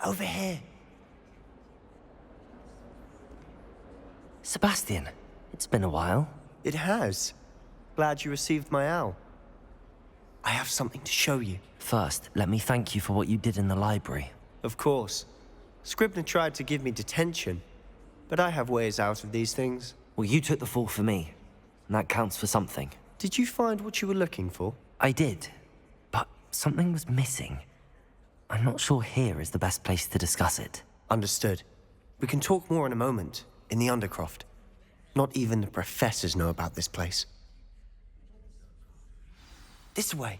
Over here. Sebastian, it's been a while. It has. Glad you received my owl. I have something to show you. First, let me thank you for what you did in the library. Of course. Scribner tried to give me detention, but I have ways out of these things. Well, you took the fall for me, and that counts for something. Did you find what you were looking for? I did, but something was missing. I'm not sure here is the best place to discuss it. Understood. We can talk more in a moment, in the Undercroft. Not even the professors know about this place. This way.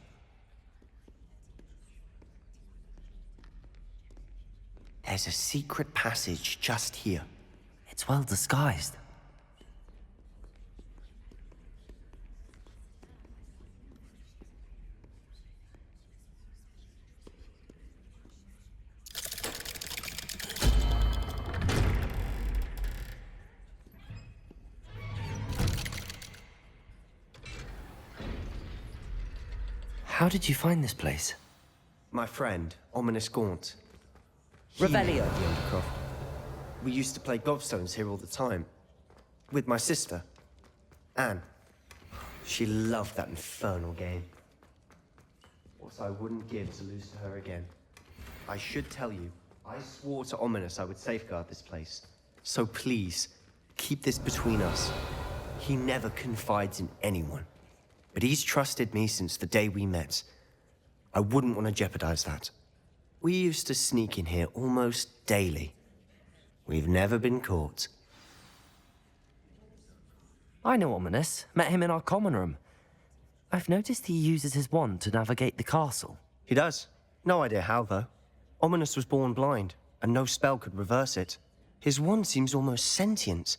There's a secret passage just here. It's well disguised. How did you find this place? My friend, Ominous Gaunt. He Revelio. knew about the Undercroft. We used to play gobstones here all the time. With my sister, Anne. She loved that infernal game. What I wouldn't give to lose to her again. I should tell you, I swore to Ominous I would safeguard this place. So please, keep this between us. He never confides in anyone. But he's trusted me since the day we met. I wouldn't want to jeopardize that. We used to sneak in here almost daily. We've never been caught. I know Ominous. Met him in our common room. I've noticed he uses his wand to navigate the castle. He does. No idea how, though. Ominous was born blind, and no spell could reverse it. His wand seems almost sentient.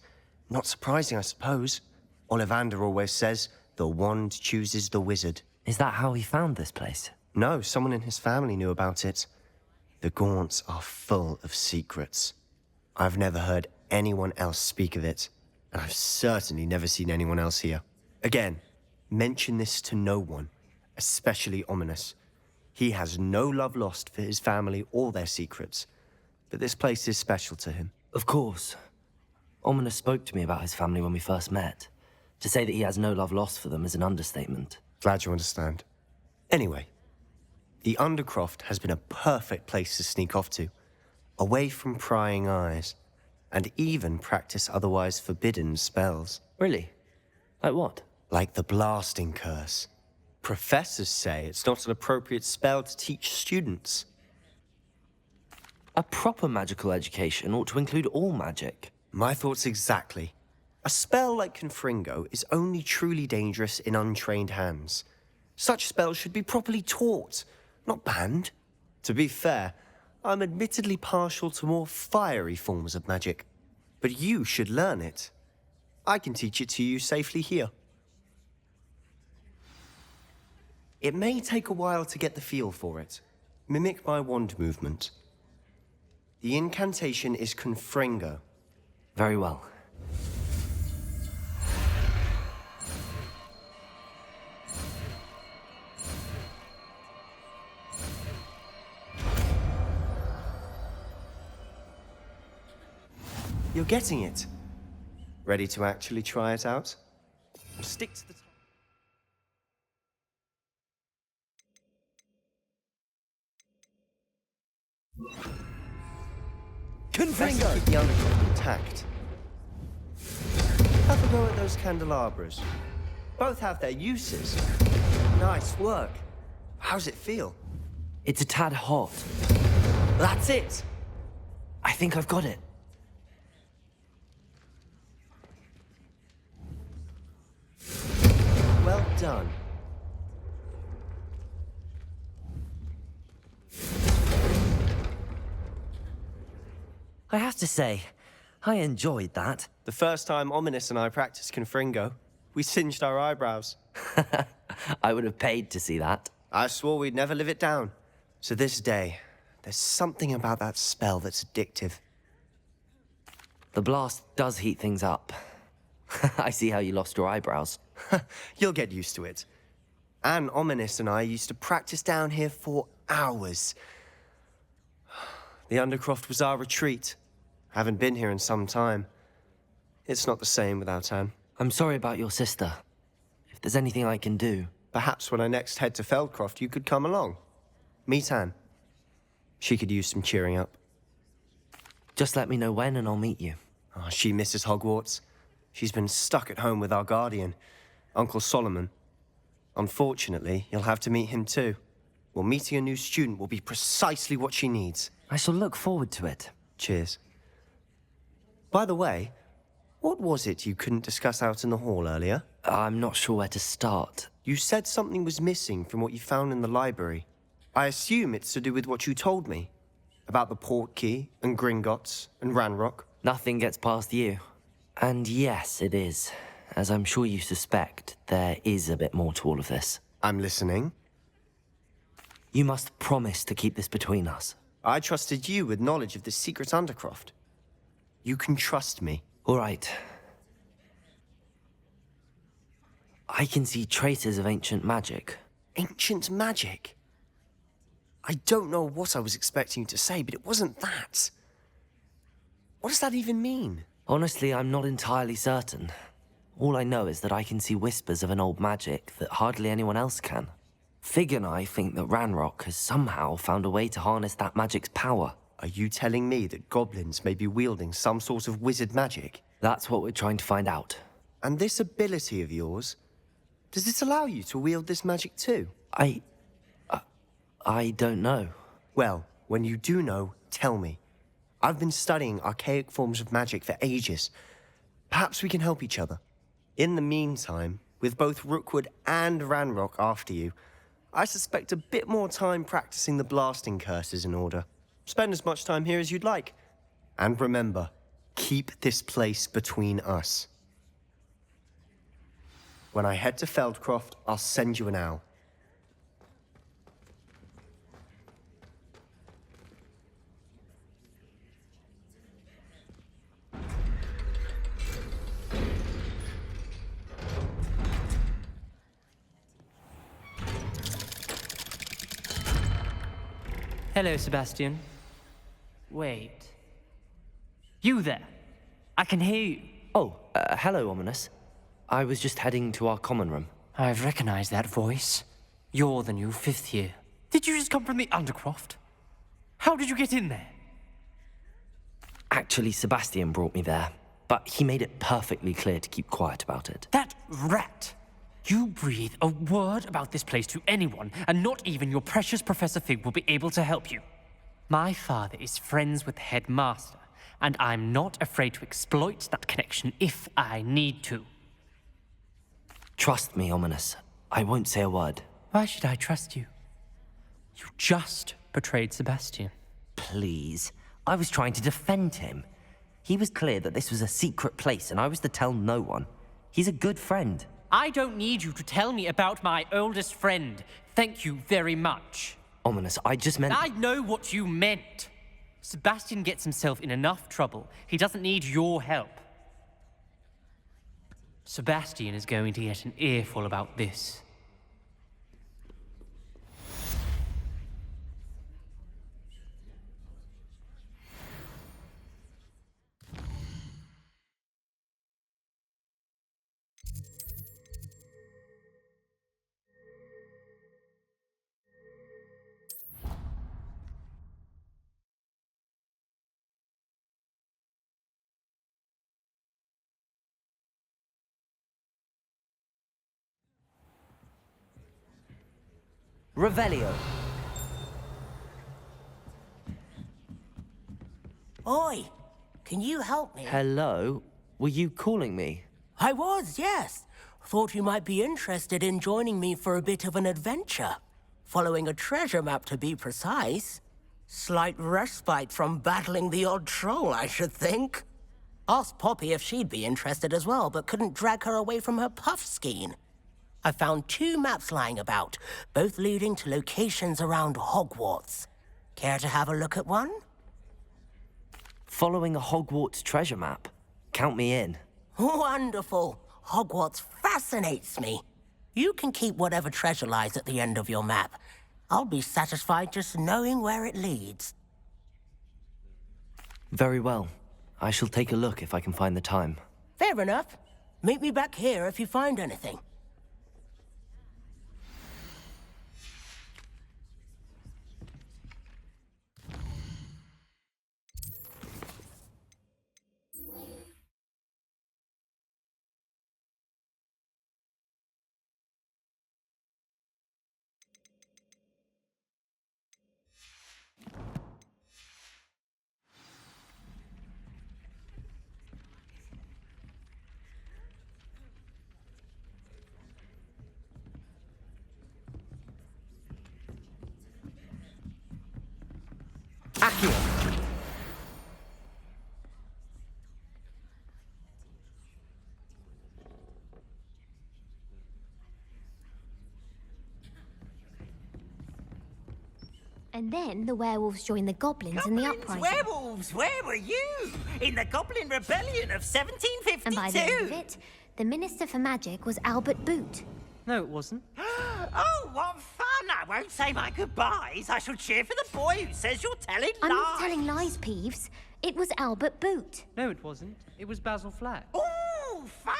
Not surprising, I suppose. Ollivander always says, the wand chooses the wizard. Is that how he found this place? No, someone in his family knew about it. The Gaunts are full of secrets. I've never heard anyone else speak of it, and I've certainly never seen anyone else here. Again, mention this to no one, especially Ominous. He has no love lost for his family or their secrets, but this place is special to him. Of course. Ominous spoke to me about his family when we first met. To say that he has no love lost for them is an understatement. Glad you understand. Anyway, the Undercroft has been a perfect place to sneak off to, away from prying eyes, and even practice otherwise forbidden spells. Really? Like what? Like the blasting curse. Professors say it's not an appropriate spell to teach students. A proper magical education ought to include all magic. My thoughts exactly. A spell like Confringo is only truly dangerous in untrained hands. Such spells should be properly taught, not banned. To be fair, I'm admittedly partial to more fiery forms of magic. But you should learn it. I can teach it to you safely here. It may take a while to get the feel for it. Mimic my wand movement. The incantation is Confringo. Very well. You're getting it. Ready to actually try it out? Stick to the Confringo! Keep the Undercroft intact. Have a go at those candelabras. Both have their uses. Nice work. How's it feel? It's a tad hot. That's it! I think I've got it. Well done. I have to say, I enjoyed that. The first time Ominous and I practiced Confringo, we singed our eyebrows. I would have paid to see that. I swore we'd never live it down. To this day, there's something about that spell that's addictive. The blast does heat things up. I see how you lost your eyebrows. You'll get used to it. Anne, Ominous and I used to practice down here for hours. The Undercroft was our retreat. Haven't been here in some time. It's not the same without Anne. I'm sorry about your sister. If there's anything I can do... Perhaps when I next head to Feldcroft, you could come along. Meet Anne. She could use some cheering up. Just let me know when and I'll meet you. Oh, she misses Hogwarts. She's been stuck at home with our guardian, Uncle Solomon. Unfortunately, you'll have to meet him too. Well, meeting a new student will be precisely what she needs. I shall look forward to it. Cheers. By the way, what was it you couldn't discuss out in the hall earlier? I'm not sure where to start. You said something was missing from what you found in the library. I assume it's to do with what you told me. About the Portkey, and Gringotts, and Ranrock. Nothing gets past you. And yes, it is. As I'm sure you suspect, there is a bit more to all of this. I'm listening. You must promise to keep this between us. I trusted you with knowledge of the secret Undercroft. You can trust me. All right. I can see traces of ancient magic. Ancient magic? I don't know what I was expecting you to say, but it wasn't that. What does that even mean? Honestly, I'm not entirely certain. All I know is that I can see whispers of an old magic that hardly anyone else can. Fig and I think that Ranrock has somehow found a way to harness that magic's power. Are you telling me that goblins may be wielding some sort of wizard magic? That's what we're trying to find out. And this ability of yours, does it allow you to wield this magic too? I don't know. Well, when you do know, tell me. I've been studying archaic forms of magic for ages. Perhaps we can help each other. In the meantime, with both Rookwood and Ranrock after you, I suspect a bit more time practicing the blasting curse is in order. Spend as much time here as you'd like. And remember, keep this place between us. When I head to Feldcroft, I'll send you an owl. Hello, Sebastian. Wait. You there? I can hear you. Oh, hello, Ominous. I was just heading to our common room. I've recognized that voice. You're the new 5th year. Did you just come from the Undercroft? How did you get in there? Actually, Sebastian brought me there, but he made it perfectly clear to keep quiet about it. That rat! You breathe a word about this place to anyone, and not even your precious Professor Fig will be able to help you. My father is friends with the headmaster, and I'm not afraid to exploit that connection if I need to. Trust me, Ominous. I won't say a word. Why should I trust you? You just betrayed Sebastian. Please. I was trying to defend him. He was clear that this was a secret place, and I was to tell no one. He's a good friend. I don't need you to tell me about my oldest friend. Thank you very much. Ominous, I just meant... I know what you meant. Sebastian gets himself in enough trouble. He doesn't need your help. Sebastian is going to get an earful about this. Revelio. Oi! Can you help me? Hello? Were you calling me? I was, yes. Thought you might be interested in joining me for a bit of an adventure. Following a treasure map, to be precise. Slight respite from battling the odd troll, I should think. Asked Poppy if she'd be interested as well, but couldn't drag her away from her puff skein. I found 2 maps lying about, both leading to locations around Hogwarts. Care to have a look at one? Following a Hogwarts treasure map? Count me in. Wonderful. Hogwarts fascinates me. You can keep whatever treasure lies at the end of your map. I'll be satisfied just knowing where it leads. Very well. I shall take a look if I can find the time. Fair enough. Meet me back here if you find anything. Accio! And then the werewolves joined the goblins in the uprising. Werewolves, where were you? In the Goblin Rebellion of 1752. And by the end of it, the Minister for Magic was Albert Boot. No, it wasn't. Oh, what fun! I won't say my goodbyes. I shall cheer for the boy who says you're telling I'm lies. not telling lies, Peeves. It was Albert Boot. No, it wasn't. It was Basil Flack. Ooh, fight!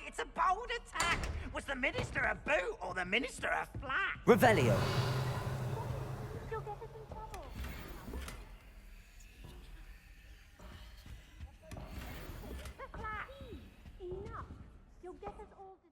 It's a bold attack. Was the Minister a boot or the Minister a flat? Revelio! You'll get us in trouble. Enough. You'll get us all to...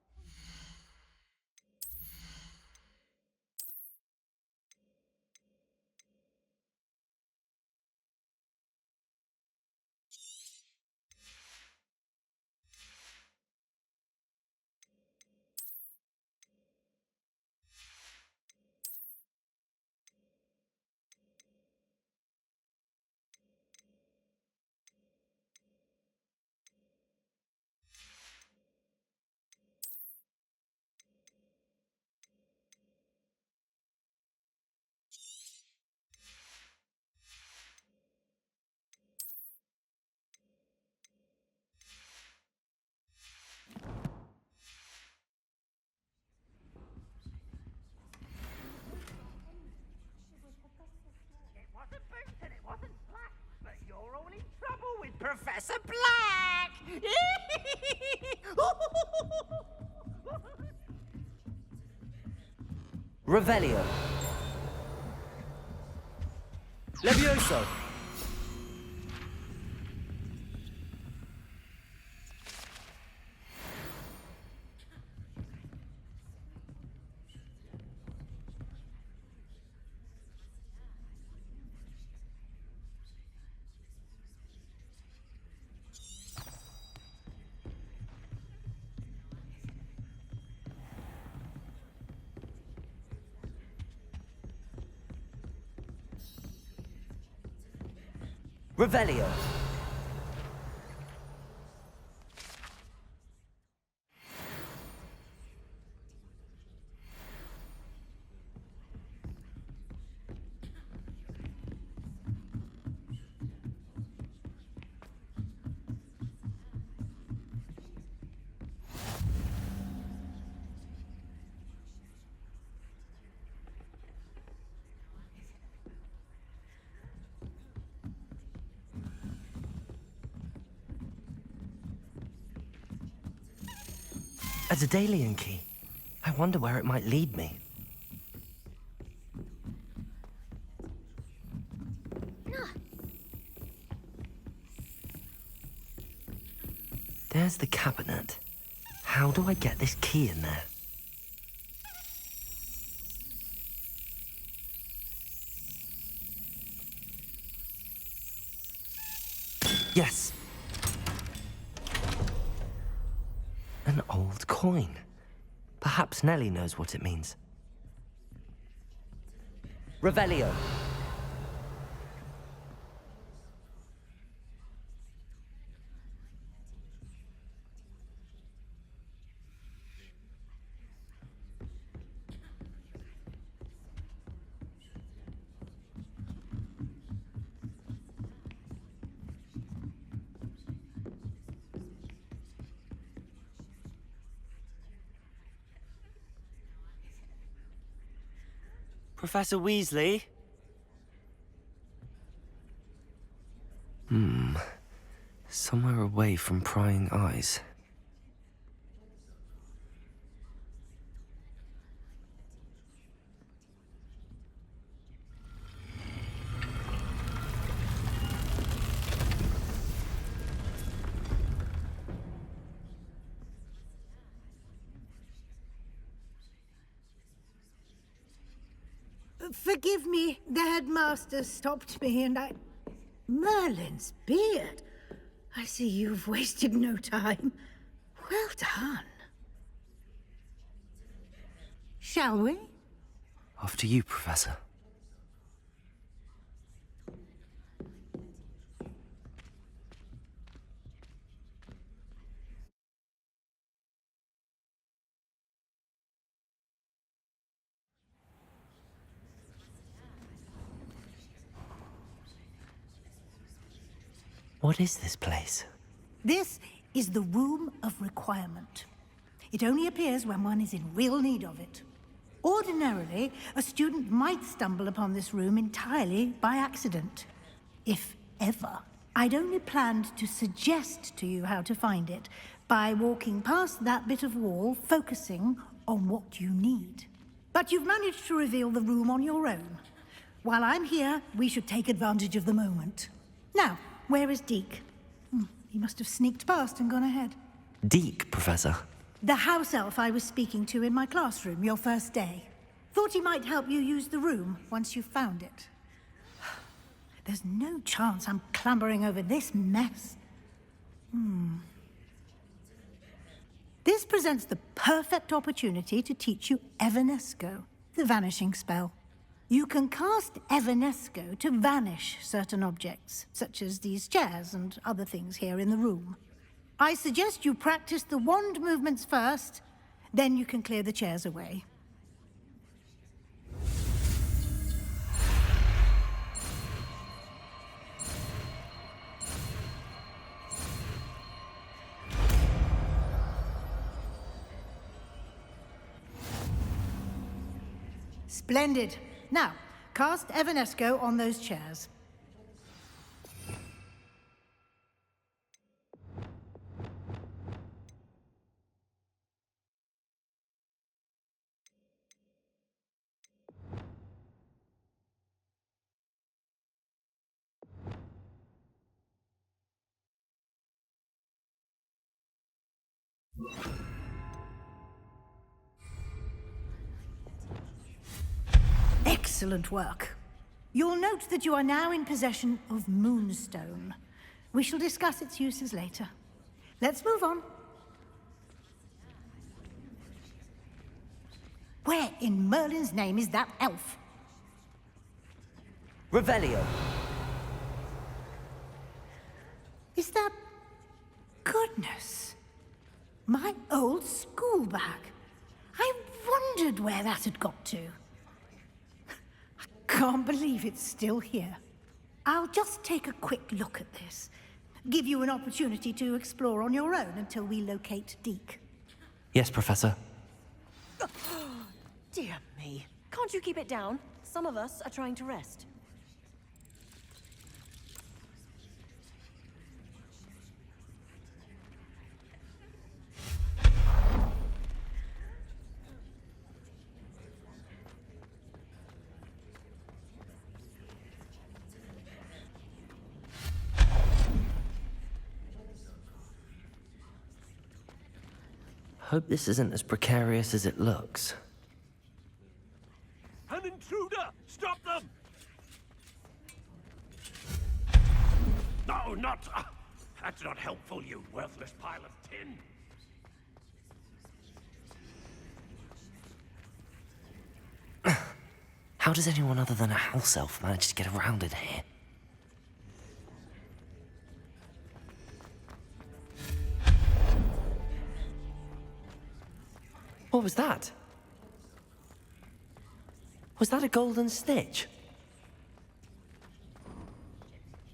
It wasn't boot and it wasn't flat, but you're all in trouble with Professor Black. Revelio! Levioso! Revelio! A Daedalian key. I wonder where it might lead me. There's the cabinet. How do I get this key in there? Yes. An old coin. Perhaps Nellie knows what it means. Revelio. Professor Weasley? Somewhere away from prying eyes. Forgive me, the headmaster stopped me and I... Merlin's beard. I see you've wasted no time. Well done. Shall we? After you, Professor. What is this place? This is the Room of Requirement. It only appears when one is in real need of it. Ordinarily, a student might stumble upon this room entirely by accident. If ever. I'd only planned to suggest to you how to find it by walking past that bit of wall, focusing on what you need. But you've managed to reveal the room on your own. While I'm here, we should take advantage of the moment. Now, where is Deke? He must have sneaked past and gone ahead. Deke, Professor. The house elf I was speaking to in my classroom your first day. Thought he might help you use the room once you found it. There's no chance I'm clambering over this mess. This presents the perfect opportunity to teach you Evanesco, the vanishing spell. You can cast Evanesco to vanish certain objects, such as these chairs and other things here in the room. I suggest you practice the wand movements first, then you can clear the chairs away. Splendid. Now, cast Evanesco on those chairs. Excellent work. You'll note that you are now in possession of Moonstone. We shall discuss its uses later. Let's move on. Where in Merlin's name is that elf? Revelio. Is that... Goodness. My old school bag. I wondered where that had got to. Can't believe it's still here. I'll just take a quick look at this. Give you an opportunity to explore on your own until we locate Deke. Yes, Professor. Dear me. Can't you keep it down? Some of us are trying to rest. Hope this isn't as precarious as it looks. An intruder! Stop them! No, not... that's not helpful, you worthless pile of tin. How does anyone other than a house elf manage to get around in here? What was that? Was that a golden snitch?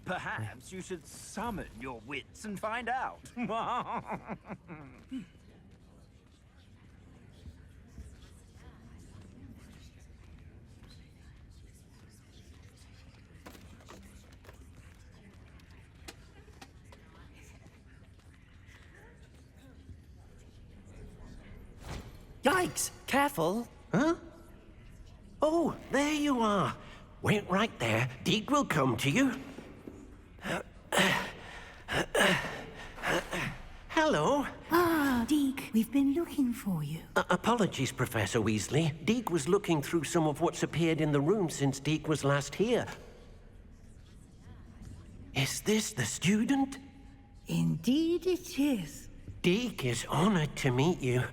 Perhaps you should summon your wits and find out. Yikes! Careful! Huh? Oh, there you are. Wait right there. Deke will come to you. Hello. Ah, Deke, we've been looking for you. Apologies, Professor Weasley. Deke was looking through some of what's appeared in the room since Deke was last here. Is this the student? Indeed it is. Deke is honored to meet you.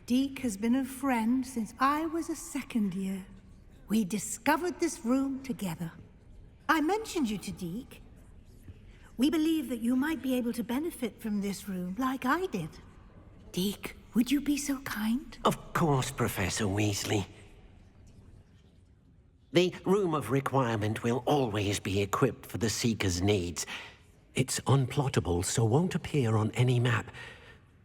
Deke has been a friend since I was a second year. We discovered this room together. I mentioned you to Deke. We believe that you might be able to benefit from this room like I did. Deke, would you be so kind? Of course, Professor Weasley. The Room of Requirement will always be equipped for the Seeker's needs. It's unplottable, so won't appear on any map.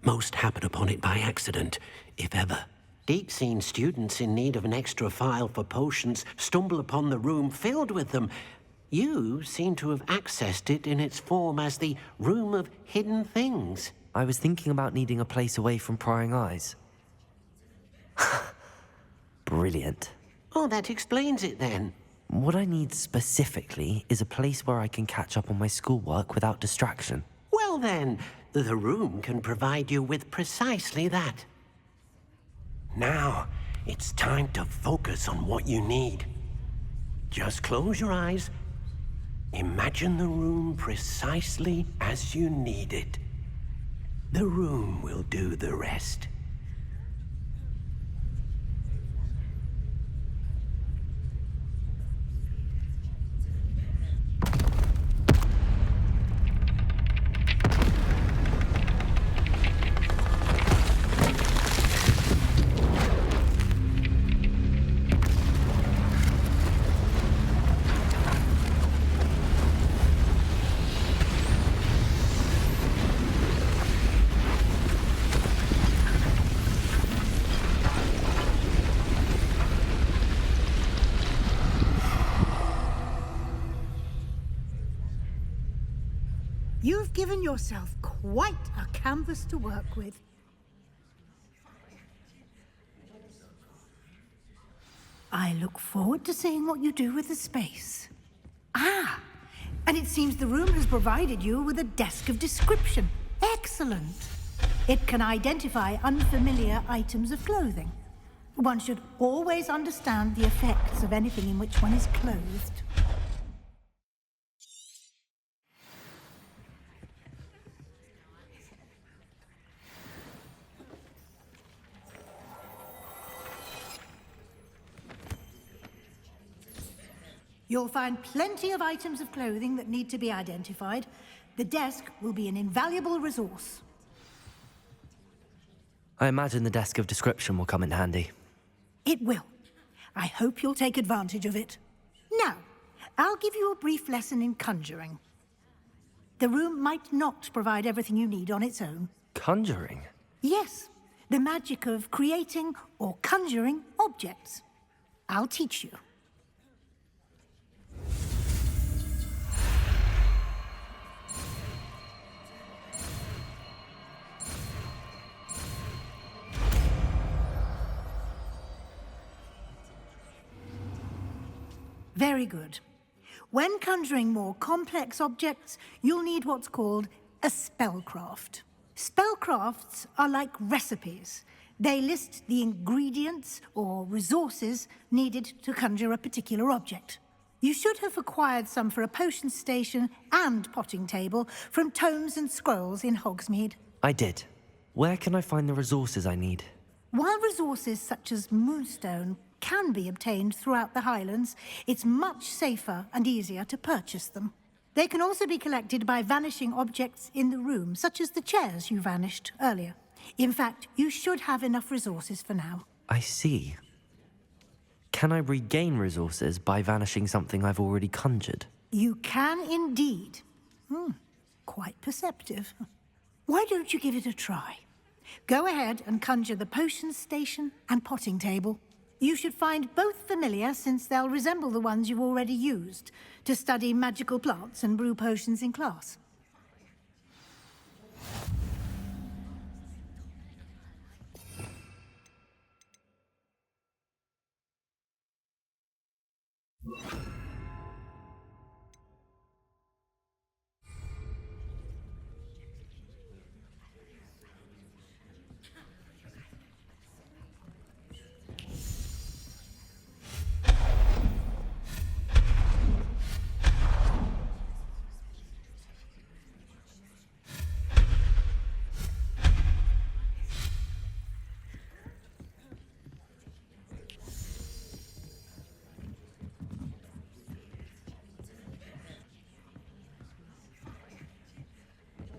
Most happen upon it by accident, if ever. Deke's seen students in need of an extra file for potions stumble upon the room filled with them. You seem to have accessed it in its form as the Room of Hidden Things. I was thinking about needing a place away from prying eyes. Brilliant. Oh, that explains it then. What I need specifically is a place where I can catch up on my schoolwork without distraction. Well then, the room can provide you with precisely that. Now, it's time to focus on what you need. Just close your eyes. Imagine the room precisely as you need it. The room will do the rest. You've given yourself quite a canvas to work with. I look forward to seeing what you do with the space. Ah, and it seems the room has provided you with a desk of description. Excellent. It can identify unfamiliar items of clothing. One should always understand the effects of anything in which one is clothed. You'll find plenty of items of clothing that need to be identified. The desk will be an invaluable resource. I imagine the desk of description will come in handy. It will. I hope you'll take advantage of it. Now, I'll give you a brief lesson in conjuring. The room might not provide everything you need on its own. Conjuring? Yes, the magic of creating or conjuring objects. I'll teach you. Very good. When conjuring more complex objects, you'll need what's called a spellcraft. Spellcrafts are like recipes. They list the ingredients or resources needed to conjure a particular object. You should have acquired some for a potion station and potting table from tomes and scrolls in Hogsmeade. I did. Where can I find the resources I need? While resources such as moonstone can be obtained throughout the Highlands, it's much safer and easier to purchase them. They can also be collected by vanishing objects in the room, such as the chairs you vanished earlier. In fact, you should have enough resources for now. I see. Can I regain resources by vanishing something I've already conjured? You can indeed. Quite perceptive. Why don't you give it a try? Go ahead and conjure the potion station and potting table. You should find both familiar, since they'll resemble the ones you've already used to study magical plants and brew potions in class.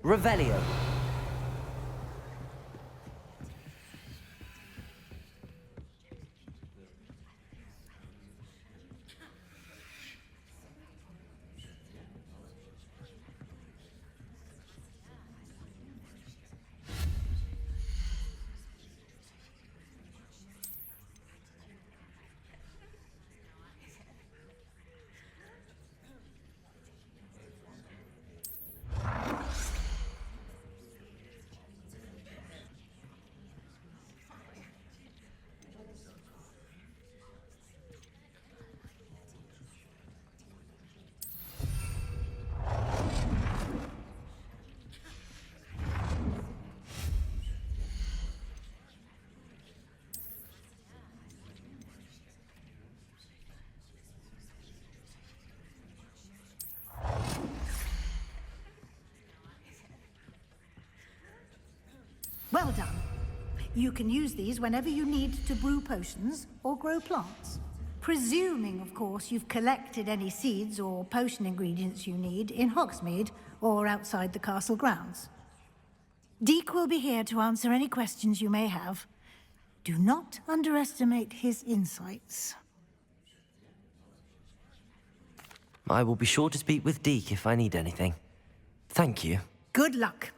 Revelio. Well done. You can use these whenever you need to brew potions or grow plants. Presuming, of course, you've collected any seeds or potion ingredients you need in Hogsmeade or outside the castle grounds. Deek will be here to answer any questions you may have. Do not underestimate his insights. I will be sure to speak with Deek if I need anything. Thank you. Good luck.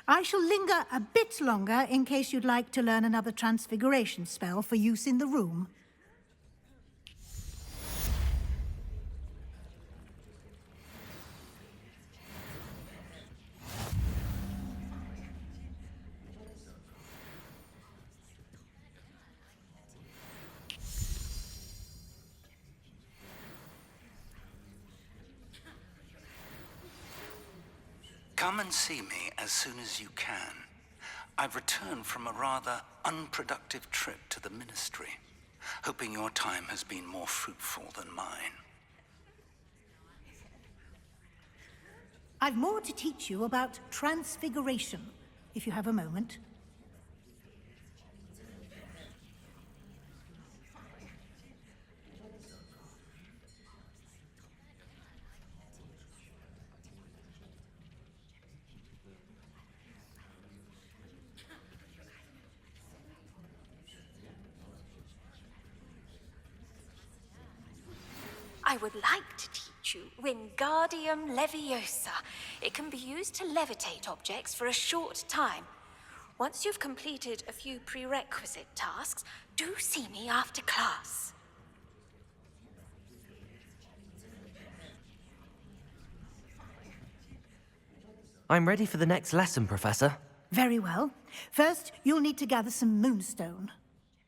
I shall linger a bit longer in case you'd like to learn another transfiguration spell for use in the room. Come and see me as soon as you can. I've returned from a rather unproductive trip to the ministry, hoping your time has been more fruitful than mine. I've more to teach you about transfiguration, if you have a moment. I would like to teach you Wingardium Leviosa. It can be used to levitate objects for a short time. Once you've completed a few prerequisite tasks, do see me after class. I'm ready for the next lesson, Professor. Very well. First, you'll need to gather some moonstone.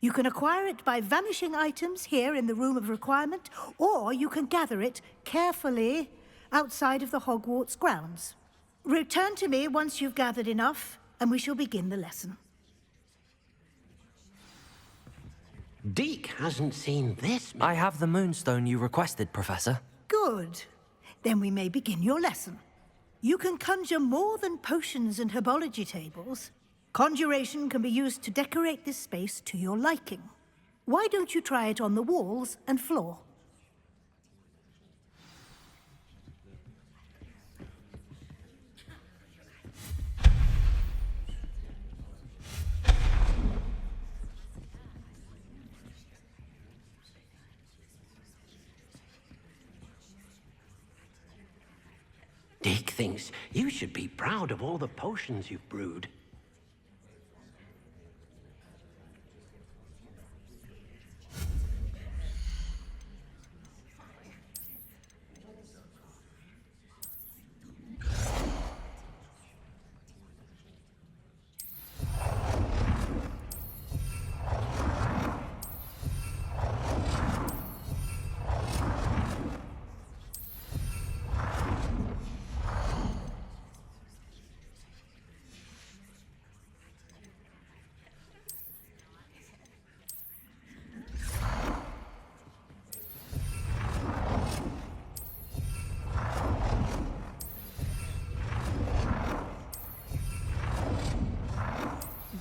You can acquire it by vanishing items here in the Room of Requirement, or you can gather it carefully outside of the Hogwarts grounds. Return to me once you've gathered enough, and we shall begin the lesson. Deek hasn't seen this. I have the moonstone you requested, Professor. Good. Then we may begin your lesson. You can conjure more than potions and herbology tables. Conjuration can be used to decorate this space to your liking. Why don't you try it on the walls and floor? Deek thinks you should be proud of all the potions you've brewed.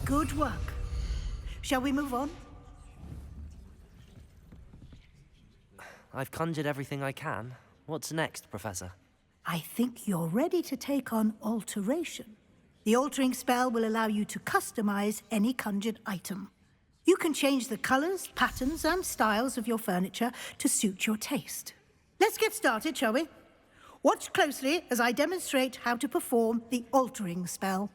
Good work. Shall we move on? I've conjured everything I can. What's next, Professor? I think you're ready to take on alteration. The altering spell will allow you to customize any conjured item. You can change the colors, patterns, and styles of your furniture to suit your taste. Let's get started, shall we? Watch closely as I demonstrate how to perform the altering spell.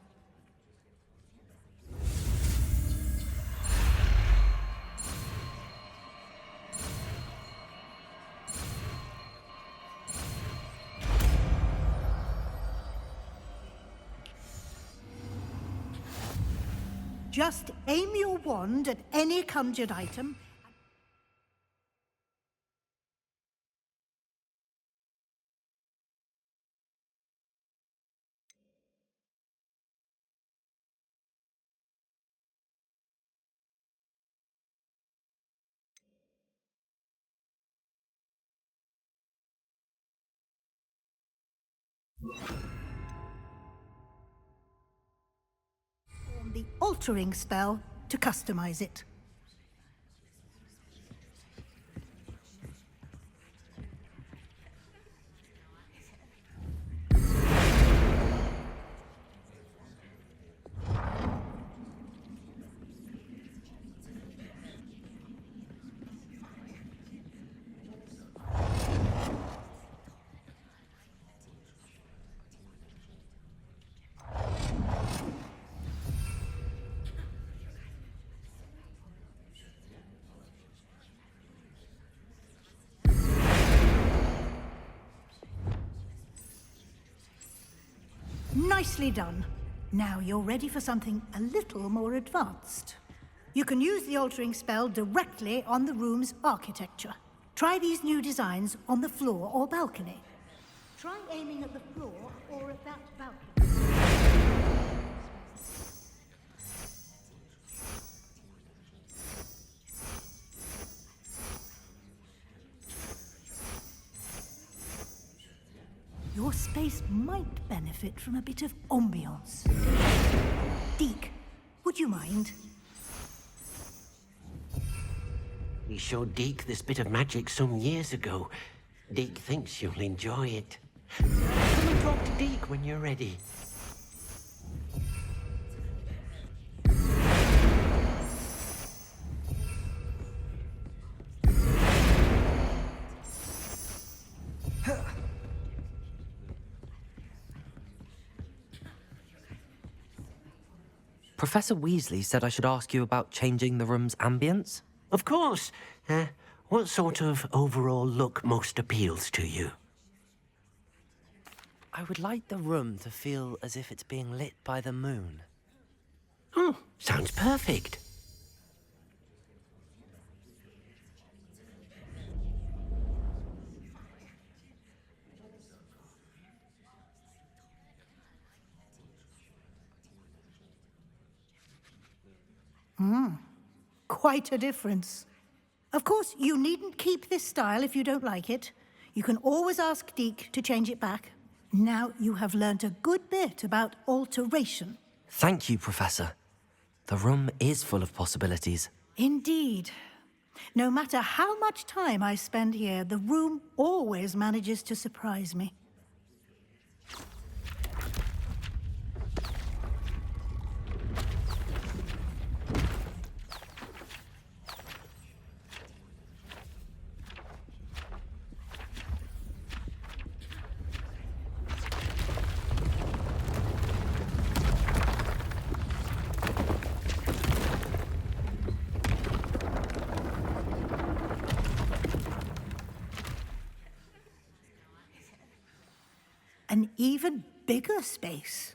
Just aim your wand at any conjured item. The altering spell to customize it. Nicely done. Now you're ready for something a little more advanced. You can use the altering spell directly on the room's architecture. Try these new designs on the floor or balcony. Try aiming at the floor or at that balcony. Your space might benefit from a bit of ambiance. Deke, would you mind? We showed Deke this bit of magic some years ago. Deke thinks you'll enjoy it. Come and talk to Deke when you're ready. Professor Weasley said I should ask you about changing the room's ambience? Of course. What sort of overall look most appeals to you? I would like the room to feel as if it's being lit by the moon. Oh, sounds perfect. Quite a difference. Of course, you needn't keep this style if you don't like it. You can always ask Deke to change it back. Now you have learnt a good bit about alteration. Thank you, Professor. The room is full of possibilities. Indeed. No matter how much time I spend here, the room always manages to surprise me. An even bigger space.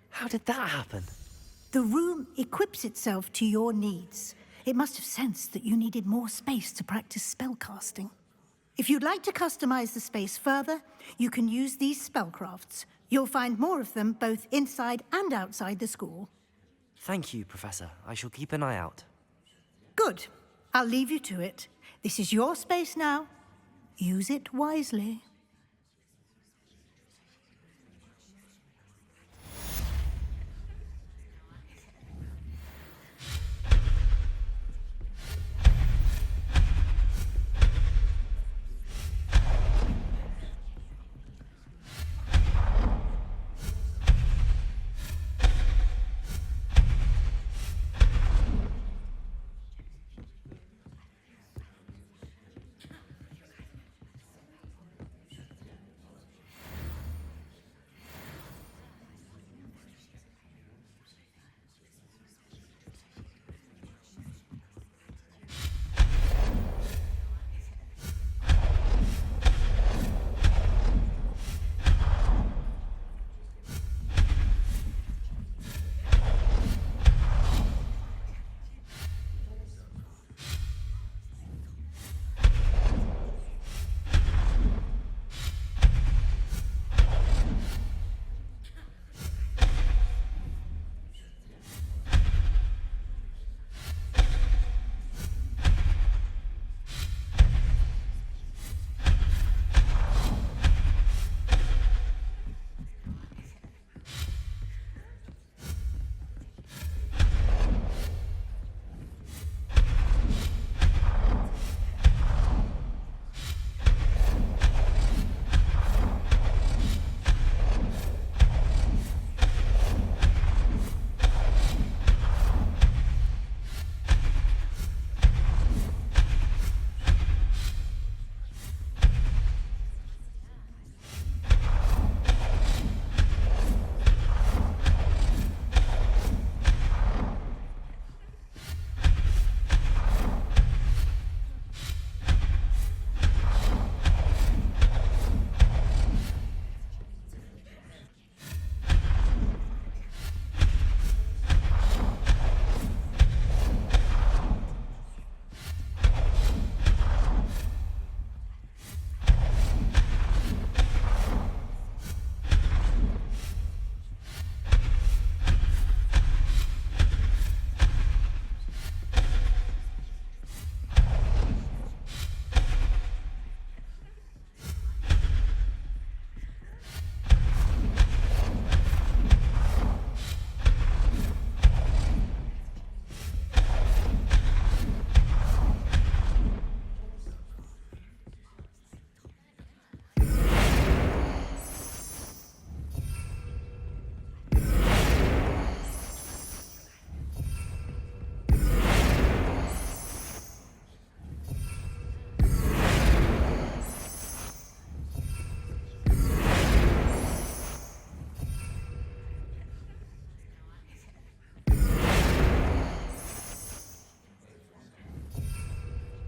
How did that happen? The room equips itself to your needs. It must have sensed that you needed more space to practice spellcasting. If you'd like to customize the space further, you can use these spellcrafts. You'll find more of them both inside and outside the school. Thank you, Professor. I shall keep an eye out. Good. I'll leave you to it. This is your space now. Use it wisely.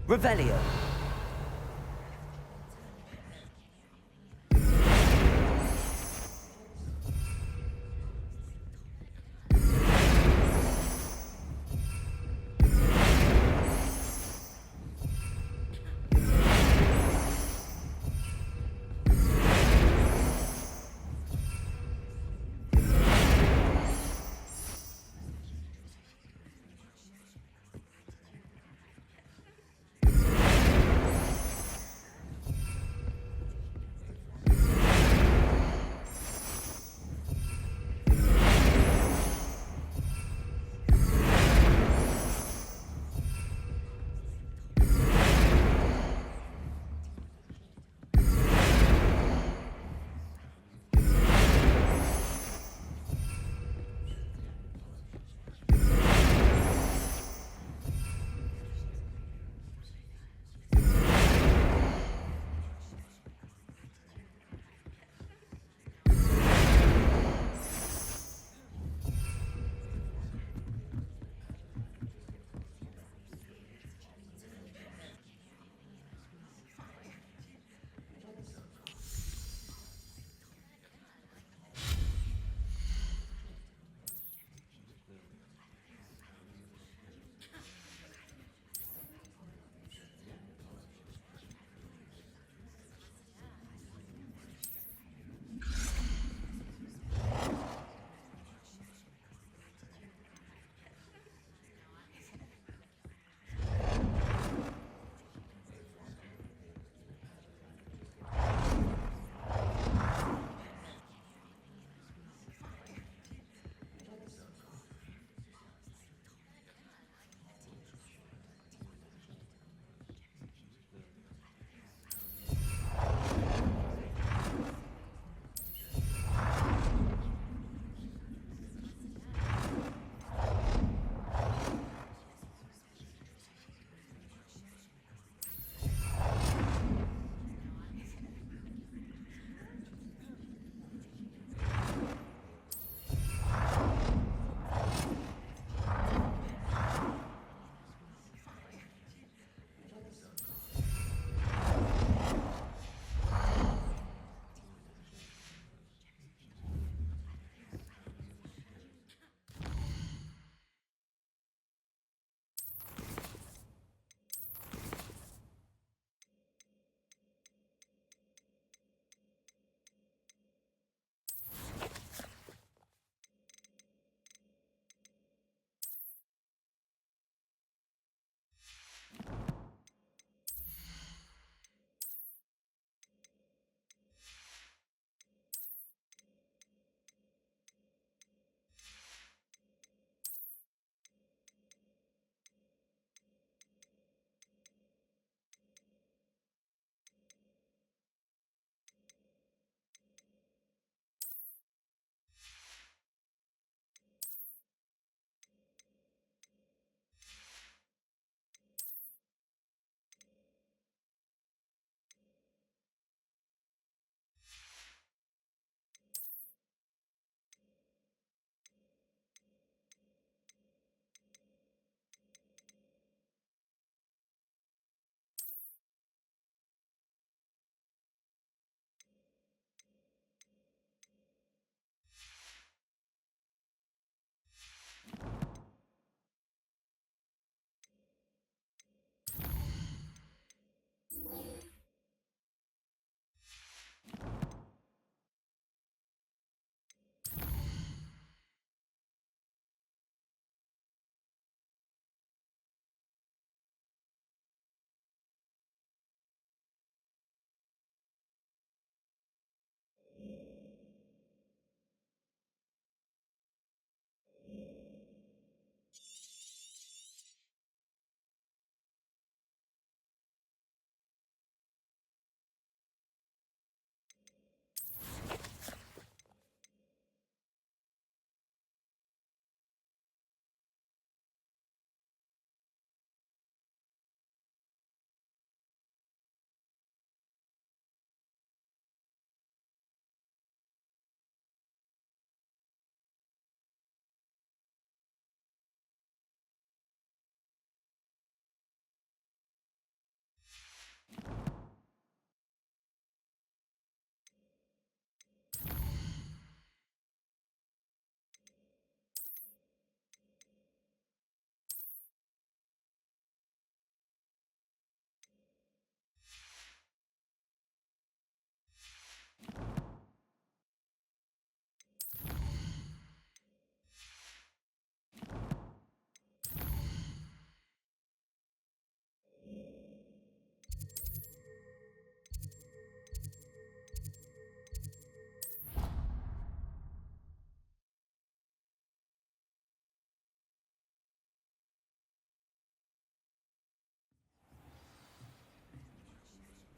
Revelio.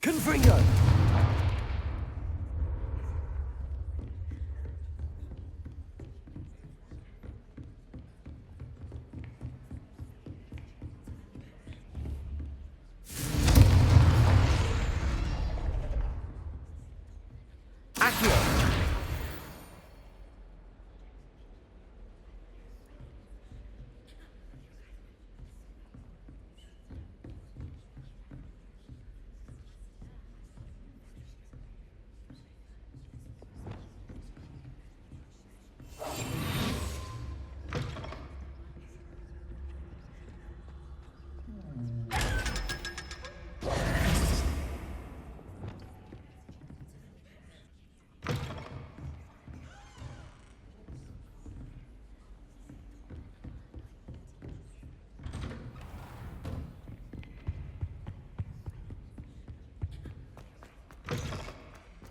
Confringo!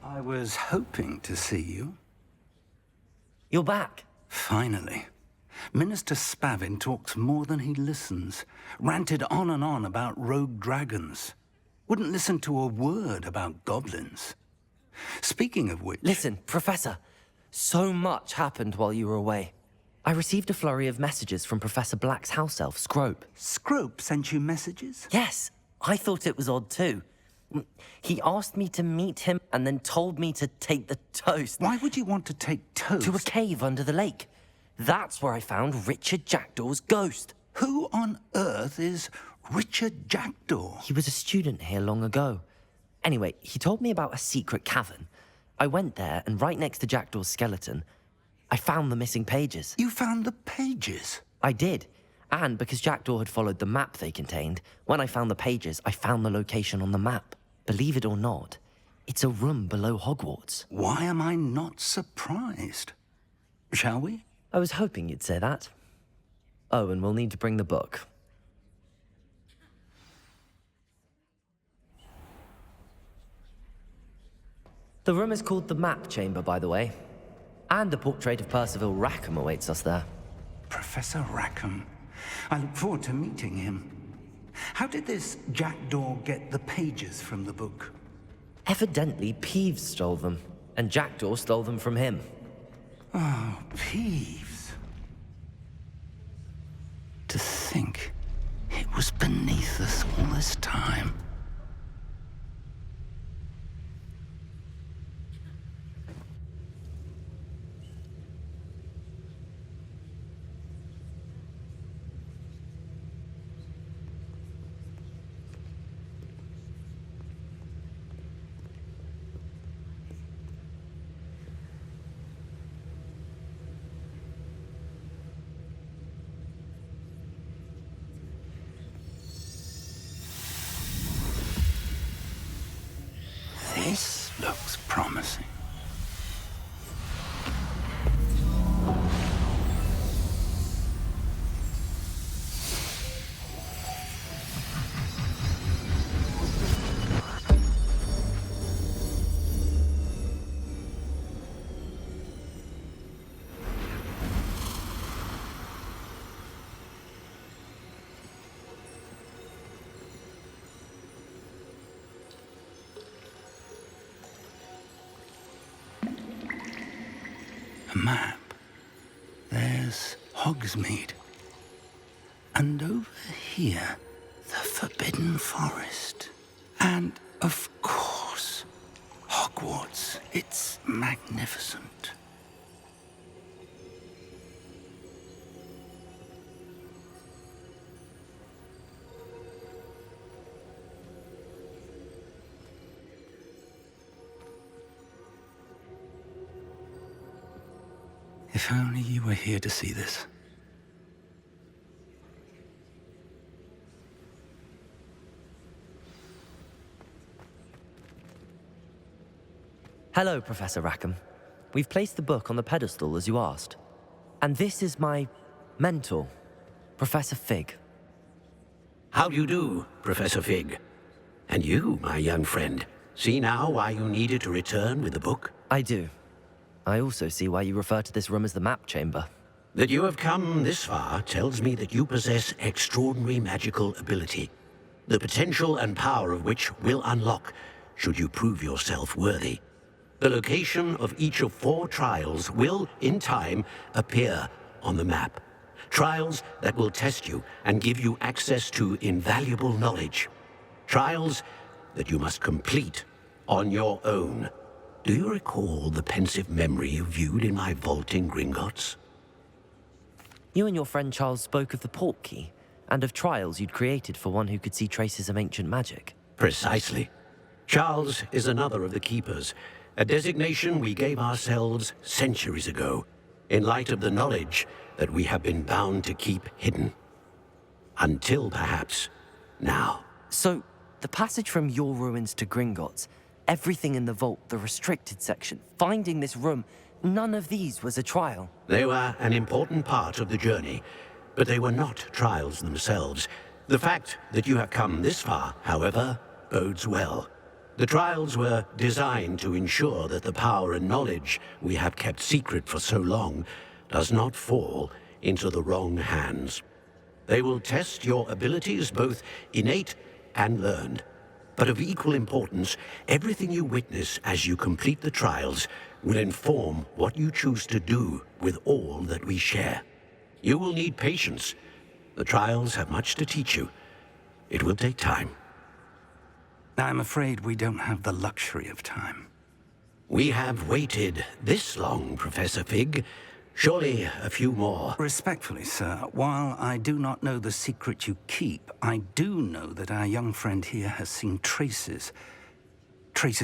I was hoping to see you. You're back. Finally. Minister Spavin talks more than he listens. Ranted on and on about rogue dragons. Wouldn't listen to a word about goblins. Speaking of which... Listen, Professor. So much happened while you were away. I received a flurry of messages from Professor Black's house elf, Scrope. Scrope sent you messages? Yes. I thought it was odd too. He asked me to meet him and then told me to take the toast. Why would you want to take toast? To a cave under the lake. That's where I found Richard Jackdaw's ghost. Who on earth is Richard Jackdaw? He was a student here long ago. Anyway, he told me about a secret cavern. I went there, and right next to Jackdaw's skeleton, I found the missing pages. You found the pages? I did. And because Jackdaw had followed the map they contained, when I found the pages, I found the location on the map. Believe it or not, it's a room below Hogwarts. Why am I not surprised? Shall we? I was hoping you'd say that. Oh, and we'll need to bring the book. The room is called the Map Chamber, by the way. And a portrait of Percival Rackham awaits us there. Professor Rackham. I look forward to meeting him. How did this Jackdaw get the pages from the book? Evidently, Peeves stole them, and Jackdaw stole them from him. Oh, Peeves. To think it was beneath us all this time. This looks promising. A map. There's Hogsmeade. And over here, the Forbidden Forest. And, of course, Hogwarts. It's magnificent. If only you were here to see this. Hello, Professor Rackham. We've placed the book on the pedestal, as you asked. And this is my mentor, Professor Fig. How do you do, Professor Fig? And you, my young friend, see now why you needed to return with the book? I do. I also see why you refer to this room as the Map Chamber. That you have come this far tells me that you possess extraordinary magical ability, the potential and power of which will unlock should you prove yourself worthy. The location of each of 4 trials will, in time, appear on the map. Trials that will test you and give you access to invaluable knowledge. Trials that you must complete on your own. Do you recall the pensive memory you viewed in my vault in Gringotts? You and your friend Charles spoke of the portkey, and of trials you'd created for one who could see traces of ancient magic. Precisely. Charles is another of the keepers, a designation we gave ourselves centuries ago, in light of the knowledge that we have been bound to keep hidden. Until, perhaps, now. So, the passage from your ruins to Gringotts, everything in the vault, the restricted section, finding this room, none of these was a trial. They were an important part of the journey, but they were not trials themselves. The fact that you have come this far, however, bodes well. The trials were designed to ensure that the power and knowledge we have kept secret for so long does not fall into the wrong hands. They will test your abilities, both innate and learned. But of equal importance, everything you witness as you complete the trials will inform what you choose to do with all that we share. You will need patience. The trials have much to teach you. It will take time. I'm afraid we don't have the luxury of time. We have waited this long, Professor Fig. Surely a few more. Respectfully, sir, while I do not know the secret you keep, I do know that our young friend here has seen traces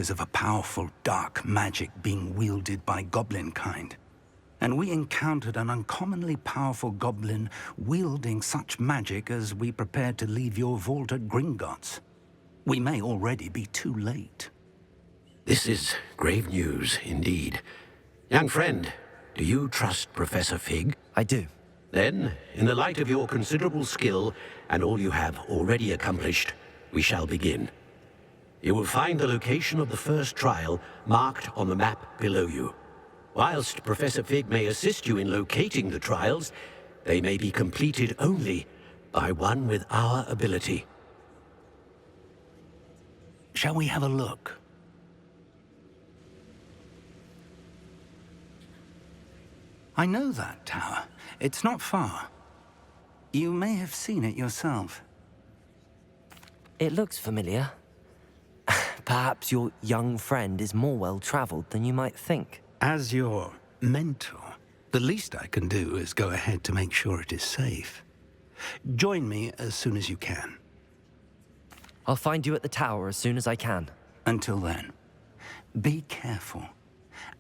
of a powerful dark magic being wielded by goblin kind. And we encountered an uncommonly powerful goblin wielding such magic as we prepared to leave your vault at Gringotts. We may already be too late. This is grave news indeed. Young friend, do you trust Professor Fig? I do. Then, in the light of your considerable skill and all you have already accomplished, we shall begin. You will find the location of the first trial marked on the map below you. Whilst Professor Fig may assist you in locating the trials, they may be completed only by one with our ability. Shall we have a look? I know that tower. It's not far. You may have seen it yourself. It looks familiar. Perhaps your young friend is more well-traveled than you might think. As your mentor, the least I can do is go ahead to make sure it is safe. Join me as soon as you can. I'll find you at the tower as soon as I can. Until then, be careful,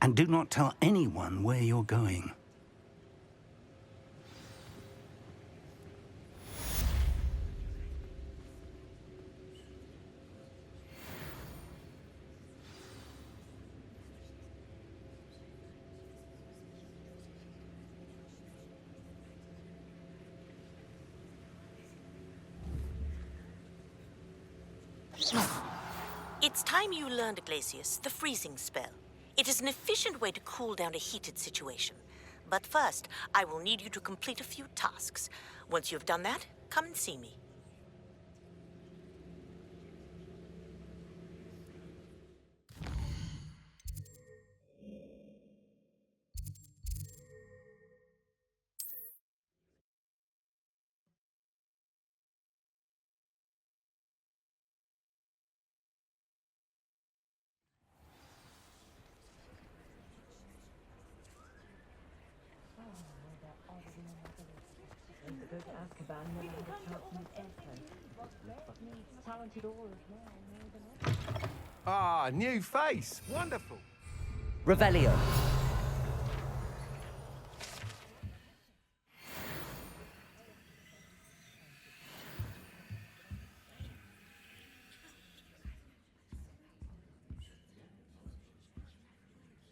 and do not tell anyone where you're going. It's time you learned, Glacius, the freezing spell. It is an efficient way to cool down a heated situation. But first, I will need you to complete a few tasks. Once you've done that, come and see me. Ah, new face. Wonderful. Revelio.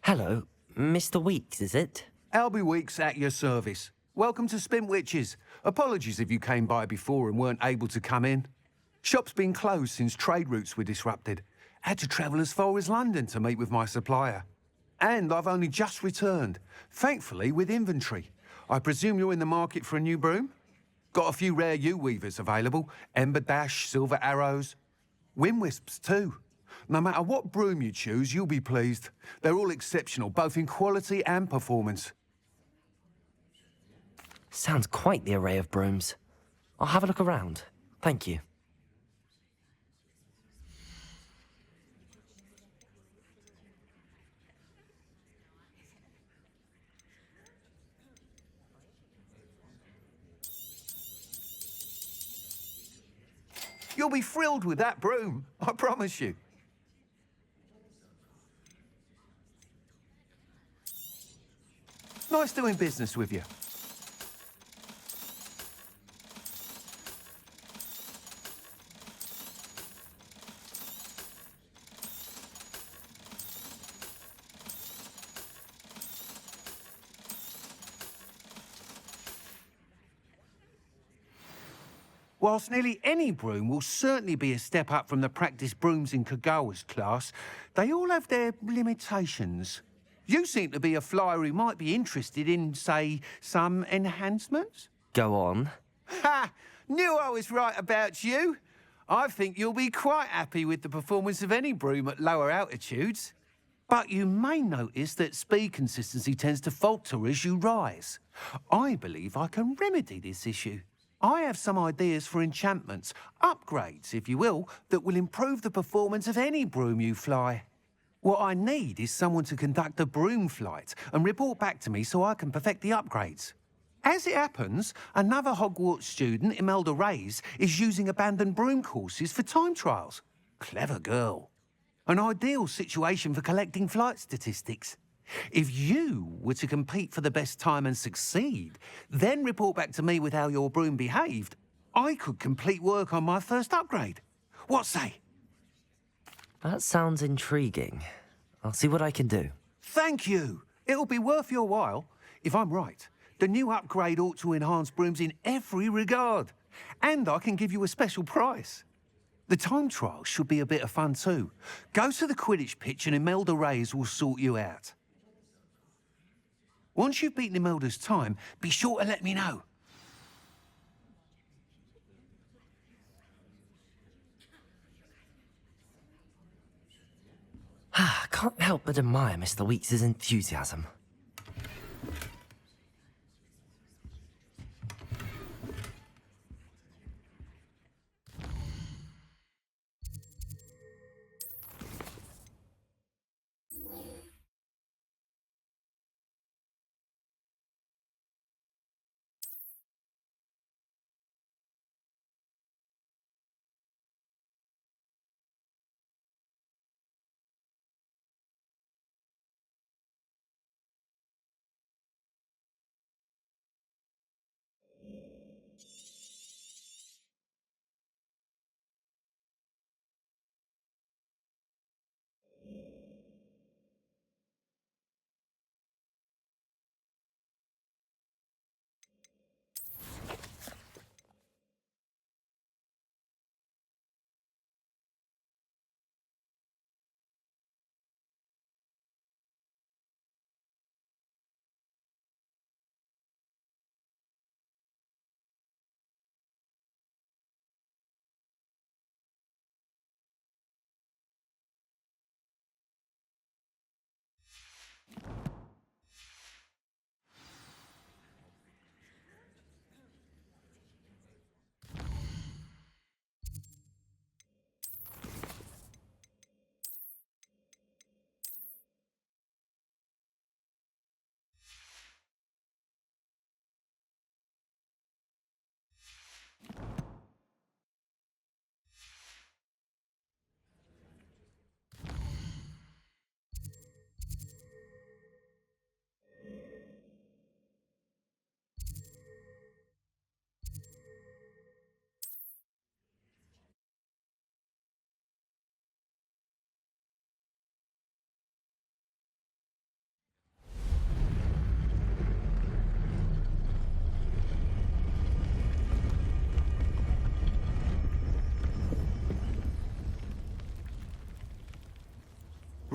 Hello, Mr. Weeks, is it? Albie Weeks at your service. Welcome to Spintwitches. Apologies if you came by before and weren't able to come in. Shop's been closed since trade routes were disrupted. Had to travel as far as London to meet with my supplier. And I've only just returned, thankfully with inventory. I presume you're in the market for a new broom? Got a few rare yew weavers available. Ember Dash, Silver Arrows. Wind Wisps too. No matter what broom you choose, you'll be pleased. They're all exceptional, both in quality and performance. Sounds quite the array of brooms. I'll have a look around. Thank you. You'll be thrilled with that broom, I promise you. Nice doing business with you. Whilst nearly any broom will certainly be a step up from the practice brooms in Kagawa's class, they all have their limitations. You seem to be a flyer who might be interested in, say, some enhancements? Go on. Ha! Knew I was right about you. I think you'll be quite happy with the performance of any broom at lower altitudes. But you may notice that speed consistency tends to falter as you rise. I believe I can remedy this issue. I have some ideas for enchantments, upgrades, if you will, that will improve the performance of any broom you fly. What I need is someone to conduct a broom flight and report back to me so I can perfect the upgrades. As it happens, another Hogwarts student, Imelda Reyes, is using abandoned broom courses for time trials. Clever girl. An ideal situation for collecting flight statistics. If you were to compete for the best time and succeed, then report back to me with how your broom behaved, I could complete work on my first upgrade. What say? That sounds intriguing. I'll see what I can do. Thank you. It'll be worth your while. If I'm right, the new upgrade ought to enhance brooms in every regard. And I can give you a special price. The time trial should be a bit of fun too. Go to the Quidditch pitch and Imelda Reyes will sort you out. Once you've beaten Imelda's time, be sure to let me know. Can't help but admire Mr. Weekes' enthusiasm.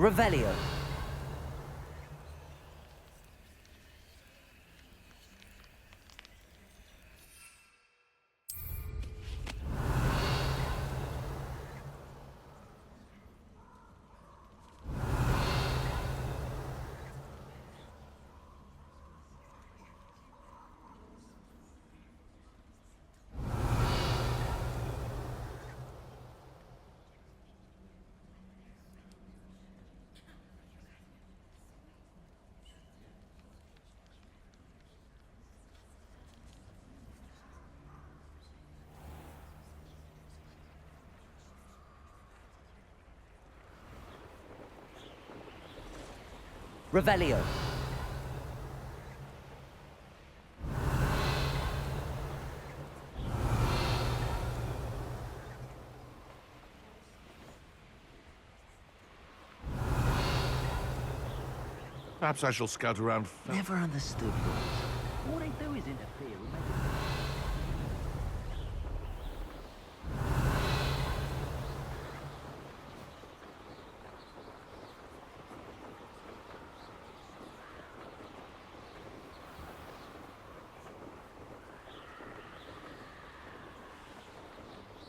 Revelio. Revelio. Perhaps I shall scout around. Never understood yours. All they do is interfere with me.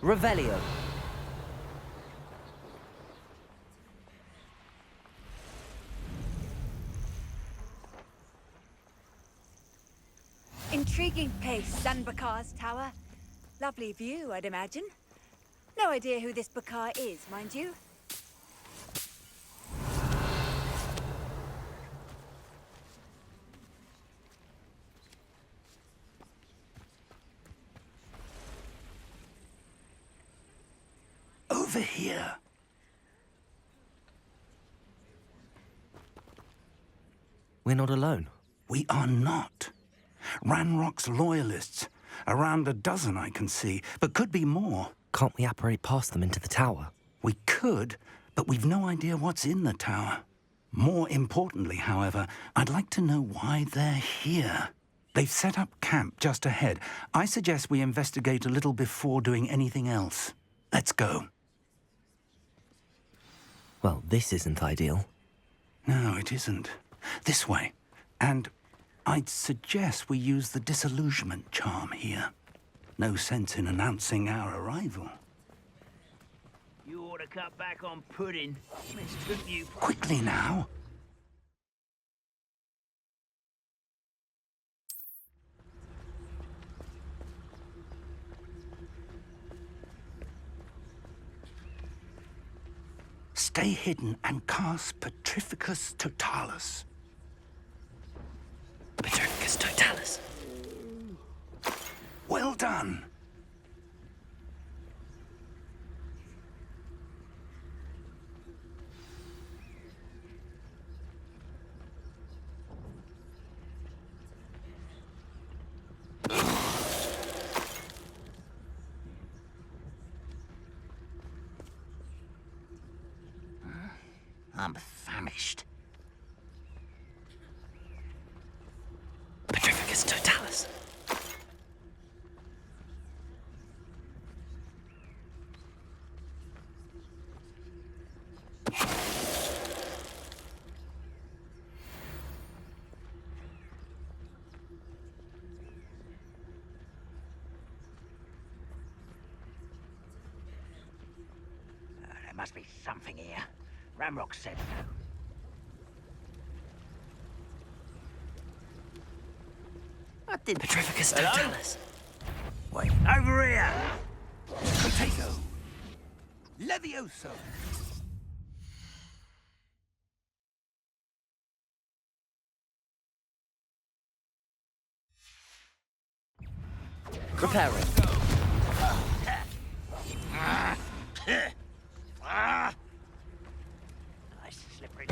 Revelio. Intriguing place, Sanbakar's tower. Lovely view, I'd imagine. No idea who this Bakar is, mind you. Over here. We're not alone. We are not. Ranrock's loyalists. Around a dozen I can see, but could be more. Can't we apparate past them into the tower? We could, but we've no idea what's in the tower. More importantly, however, I'd like to know why they're here. They've set up camp just ahead. I suggest we investigate a little before doing anything else. Let's go. Well, this isn't ideal. No, it isn't. This way. And I'd suggest we use the disillusionment charm here. No sense in announcing our arrival. You ought to cut back on pudding. Mistook you. Quickly now. Stay hidden and cast Petrificus Totalis. Petrificus Totalis. Well done. I'm famished. Petrificus Totalis. There must be something here. Ramrock said so. What did... Petrificus Totalis. Wait, over here! Potato. Levioso. Repairing. Slippery.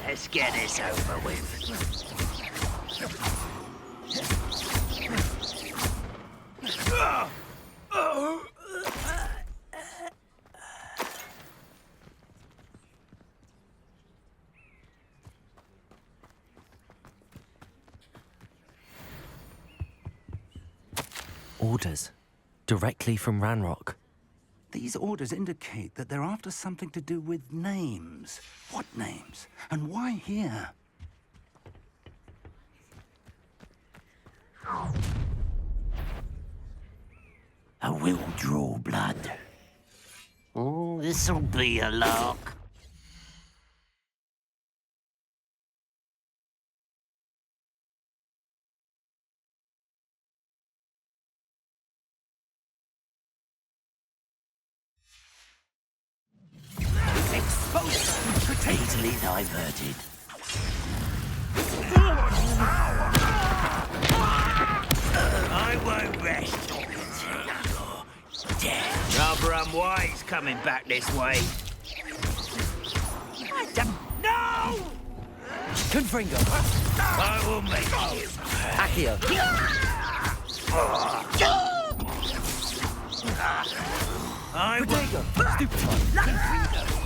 Let's get this over with. Orders. Directly from Ranrock. These orders indicate that they're after something to do with names. What names? And why here? I will draw blood. Oh, this'll be a lark. Easily diverted. I won't rest until you're dead. Rather unwise coming back this way. Confringo. I will make you. Accio. I will. Protego. Stupefy. Confringo.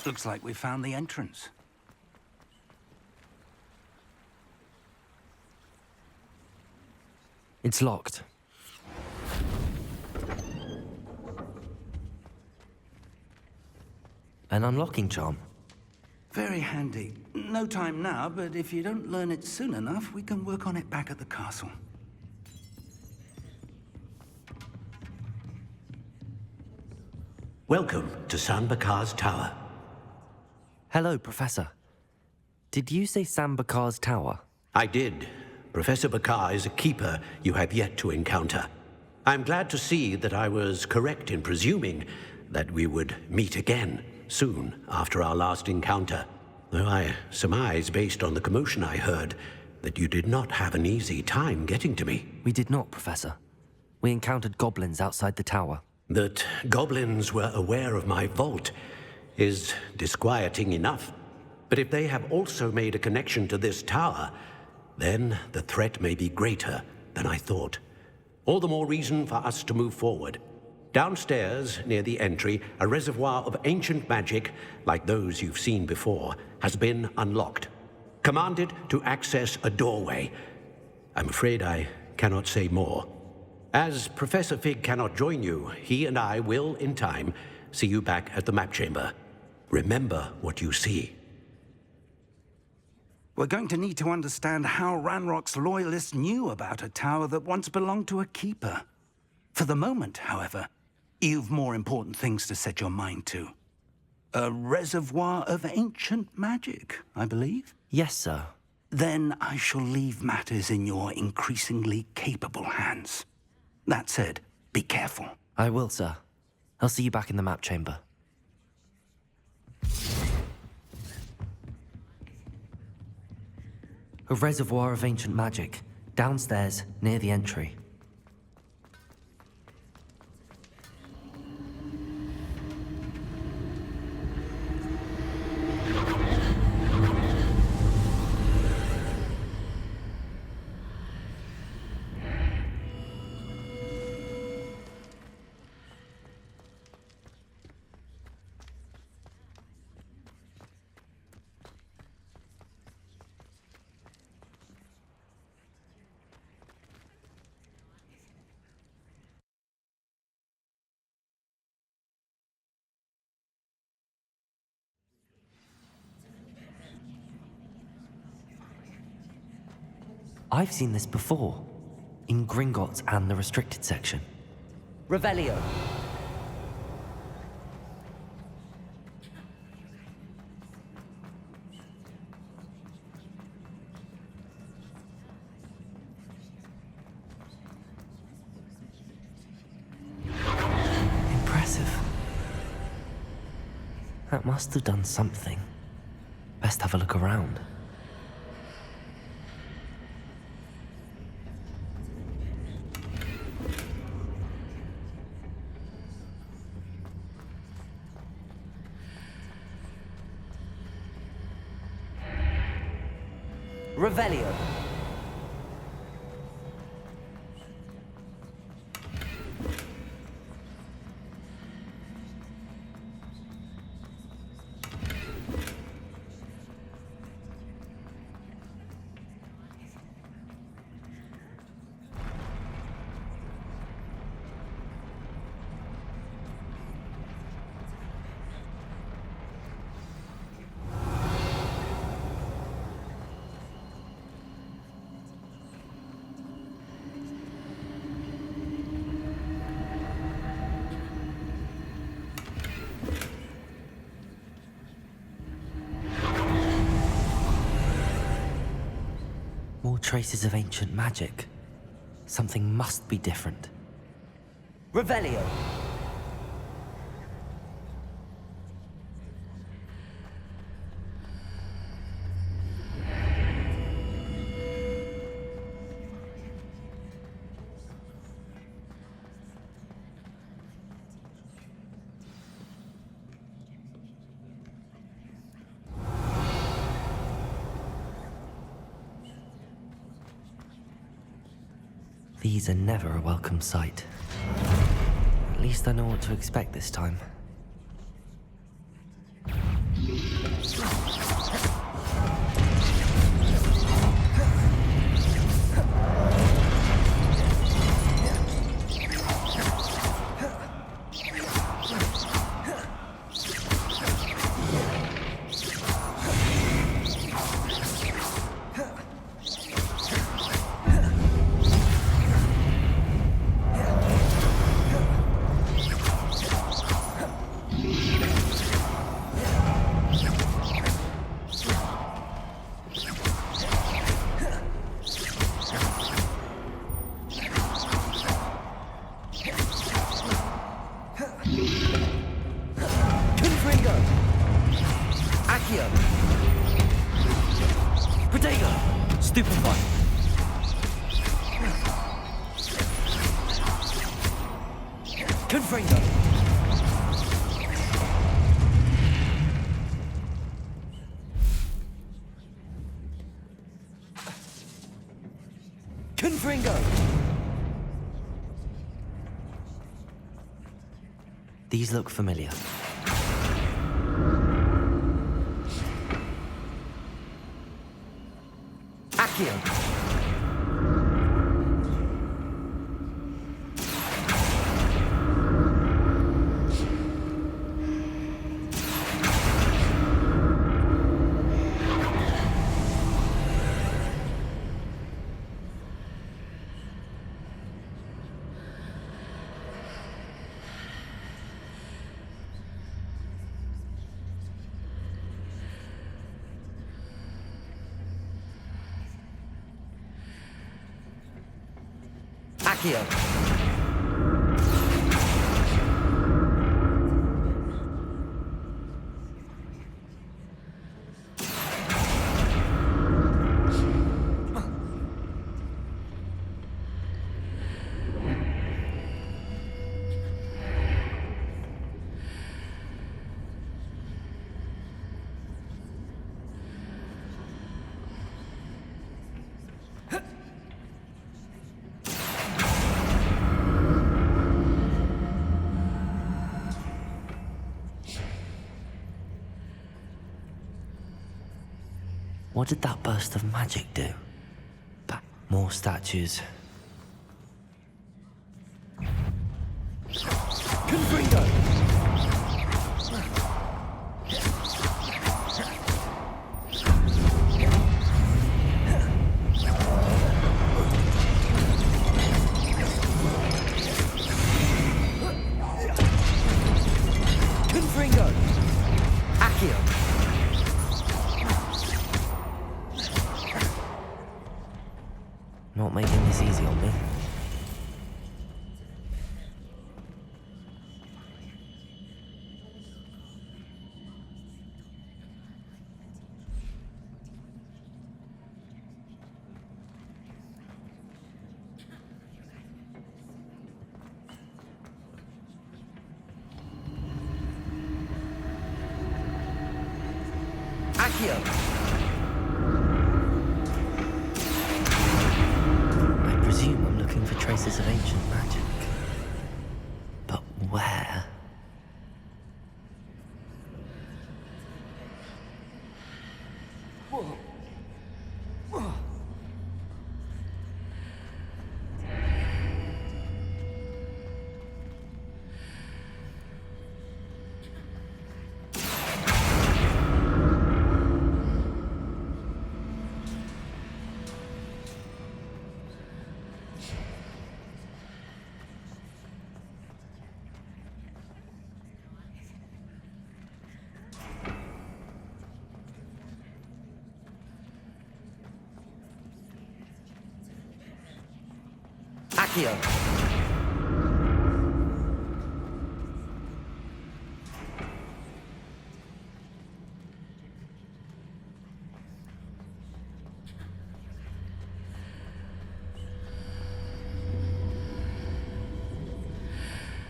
Looks like we found the entrance. It's locked. An unlocking charm. Very handy. No time now, but if you don't learn it soon enough, we can work on it back at the castle. Welcome to Sambakar's Tower. Hello, Professor. Did you say Sambakar's Tower? I did. Professor Bakar is a keeper you have yet to encounter. I'm glad to see that I was correct in presuming that we would meet again soon after our last encounter. Though I surmise, based on the commotion I heard, that you did not have an easy time getting to me. We did not, Professor. We encountered goblins outside the tower. That goblins were aware of my vault is disquieting enough. But if they have also made a connection to this tower, then the threat may be greater than I thought. All the more reason for us to move forward. Downstairs, near the entry, a reservoir of ancient magic, like those you've seen before, has been unlocked. Commanded to access a doorway. I'm afraid I cannot say more. As Professor Fig cannot join you, he and I will, in time, see you back at the map chamber. Remember what you see. We're going to need to understand how Ranrock's loyalists knew about a tower that once belonged to a keeper. For the moment, however, you've more important things to set your mind to. A reservoir of ancient magic, I believe? Yes, sir. Then I shall leave matters in your increasingly capable hands. That said, be careful. I will, sir. I'll see you back in the map chamber. A reservoir of ancient magic, downstairs, near the entry. I've seen this before, in Gringotts and the restricted section. Revelio. Impressive. That must have done something. Best have a look around. Revelio. More traces of ancient magic. Something must be different. Revelio. These are never a welcome sight. At least I know what to expect this time. These look familiar. Accio! Accio. What did that burst of magic do? More statues. Confringo! Confringo! Accio! Not making this easy on me. Accio! For traces of ancient magic. But where? Accio.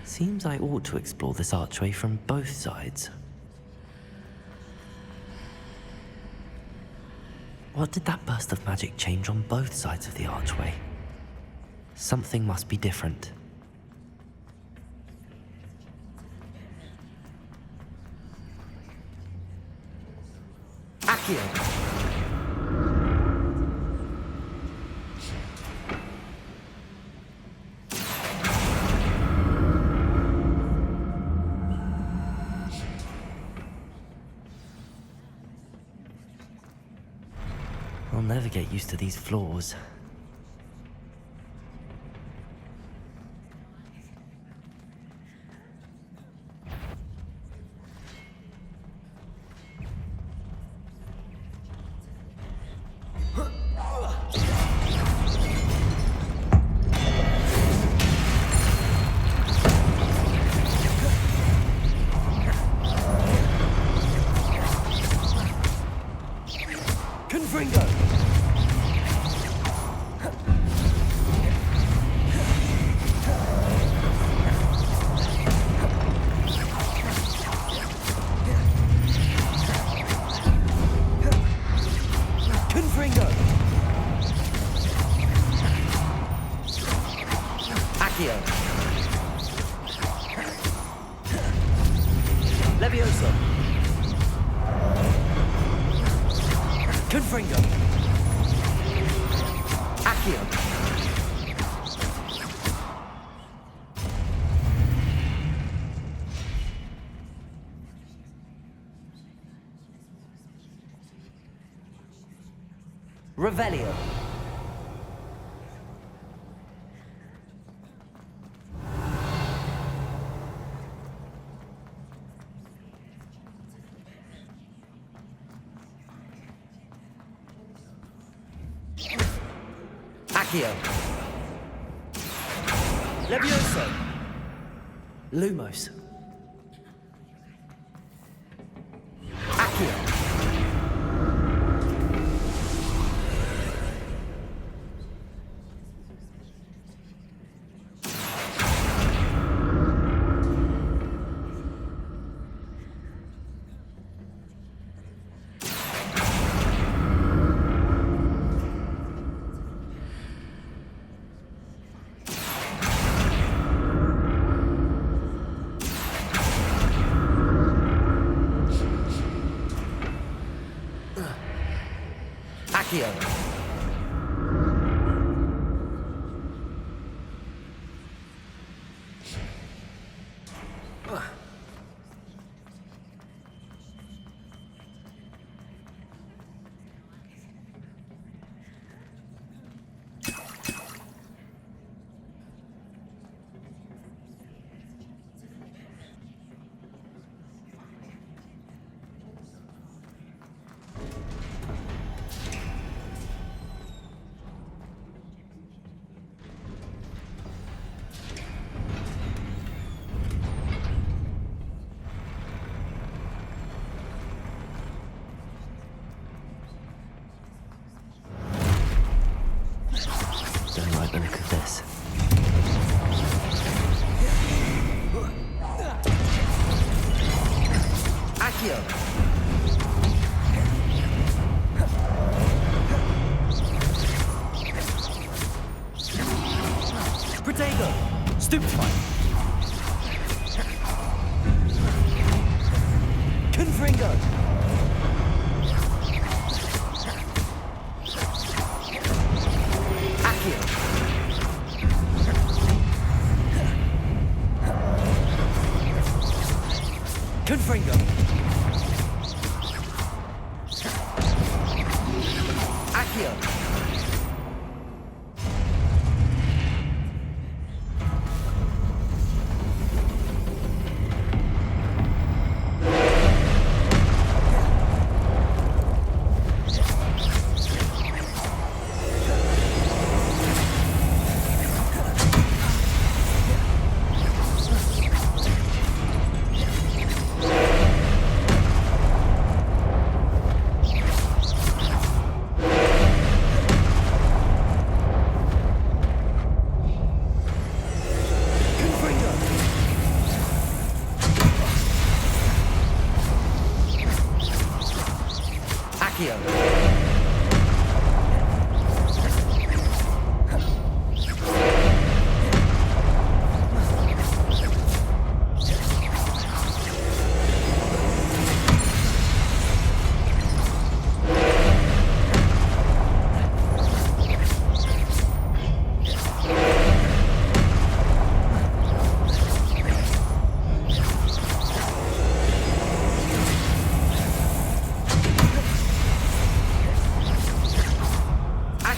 Seems I ought to explore this archway from both sides. What did that burst of magic change on both sides of the archway? Something must be different. Accio! I'll never get used to these floors. Revelio. Accio. Levioso. Lumos. Accio. Accio. Don't like the look of this. Accio. Protego. Stupefy. Confringo. Accio. Confringo. Accio.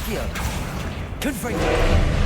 Accio! Confringo!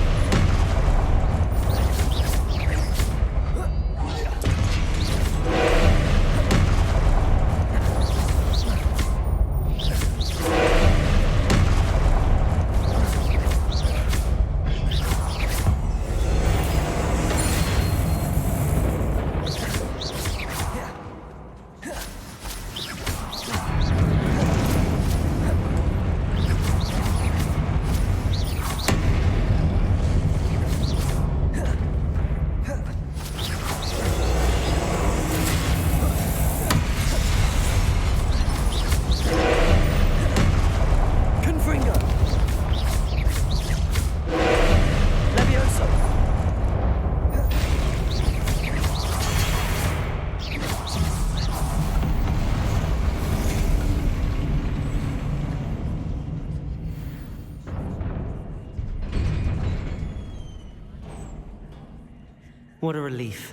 What a relief.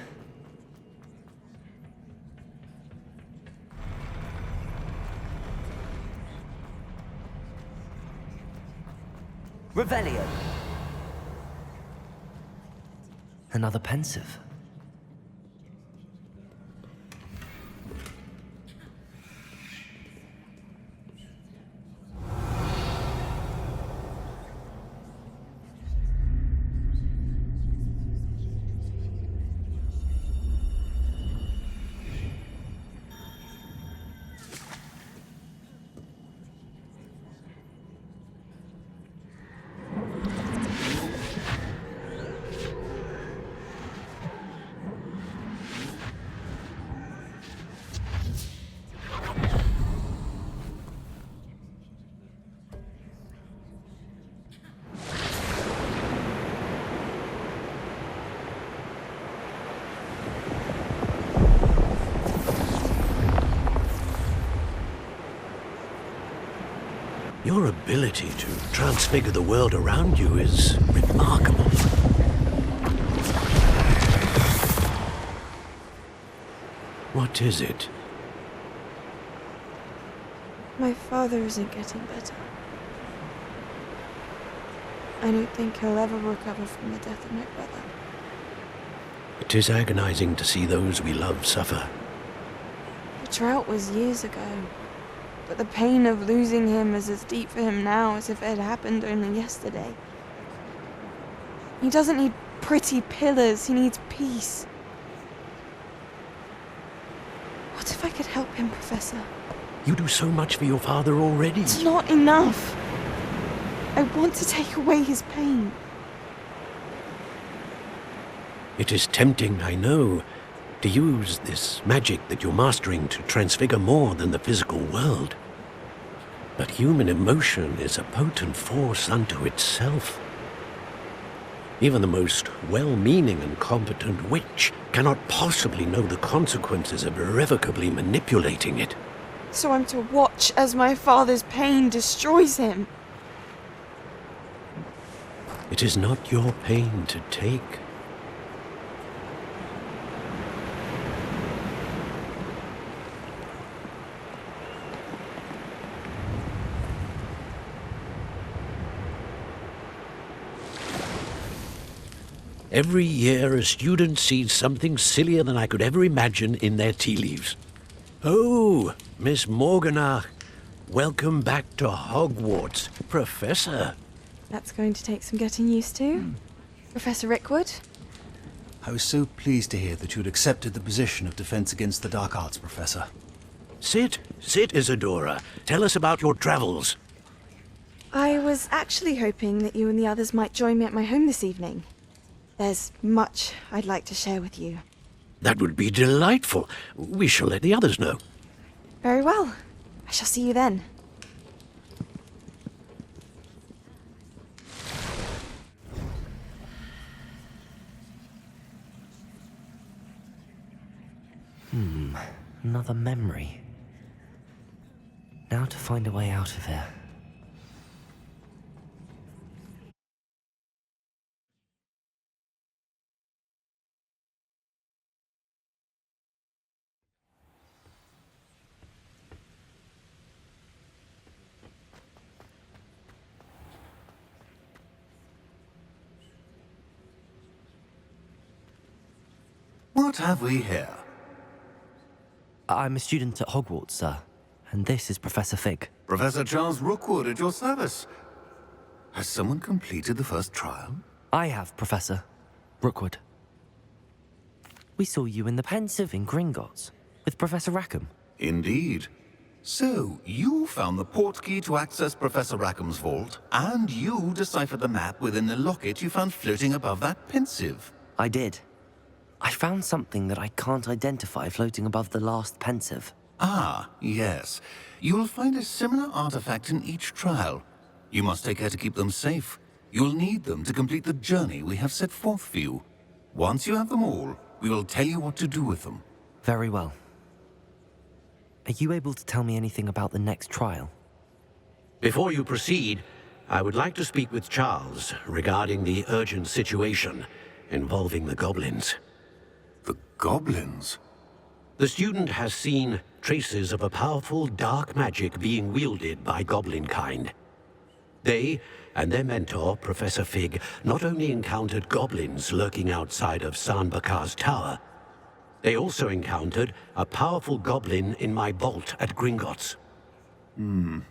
Revelio. Another pensive. Your ability to transfigure the world around you is remarkable. What is it? My father isn't getting better. I don't think he'll ever recover from the death of my brother. It is agonizing to see those we love suffer. The drought was years ago, but the pain of losing him is as deep for him now as if it had happened only yesterday. He doesn't need pretty pillars, he needs peace. What if I could help him, Professor? You do so much for your father already. It's not enough. I want to take away his pain. It is tempting, I know, to use this magic that you're mastering to transfigure more than the physical world. But human emotion is a potent force unto itself. Even the most well-meaning and competent witch cannot possibly know the consequences of irrevocably manipulating it. So I'm to watch as my father's pain destroys him. It is not your pain to take. Every year, a student sees something sillier than I could ever imagine in their tea leaves. Oh, Miss Morganach, welcome back to Hogwarts, Professor. That's going to take some getting used to. Professor Rickwood? I was so pleased to hear that you had accepted the position of Defense Against the Dark Arts, Professor. Sit, Isadora. Tell us about your travels. I was actually hoping that you and the others might join me at my home this evening. There's much I'd like to share with you. That would be delightful. We shall let the others know. Very well. I shall see you then. Another memory. Now to find a way out of here. What have we here? I'm a student at Hogwarts, sir. And this is Professor Fig. Professor Charles Rookwood at your service. Has someone completed the first trial? I have, Professor Rookwood. We saw you in the Pensive in Gringotts with Professor Rackham. Indeed. So, you found the portkey to access Professor Rackham's vault, and you deciphered the map within the locket you found floating above that Pensive. I did. I found something that I can't identify floating above the last Pensive. Ah, yes. You will find a similar artifact in each trial. You must take care to keep them safe. You'll need them to complete the journey we have set forth for you. Once you have them all, we will tell you what to do with them. Very well. Are you able to tell me anything about the next trial? Before you proceed, I would like to speak with Charles regarding the urgent situation involving the goblins. The goblins? The student has seen traces of a powerful dark magic being wielded by goblin kind. They and their mentor, Professor Fig, not only encountered goblins lurking outside of Sanbakar's tower, they also encountered a powerful goblin in my vault at Gringotts. I'm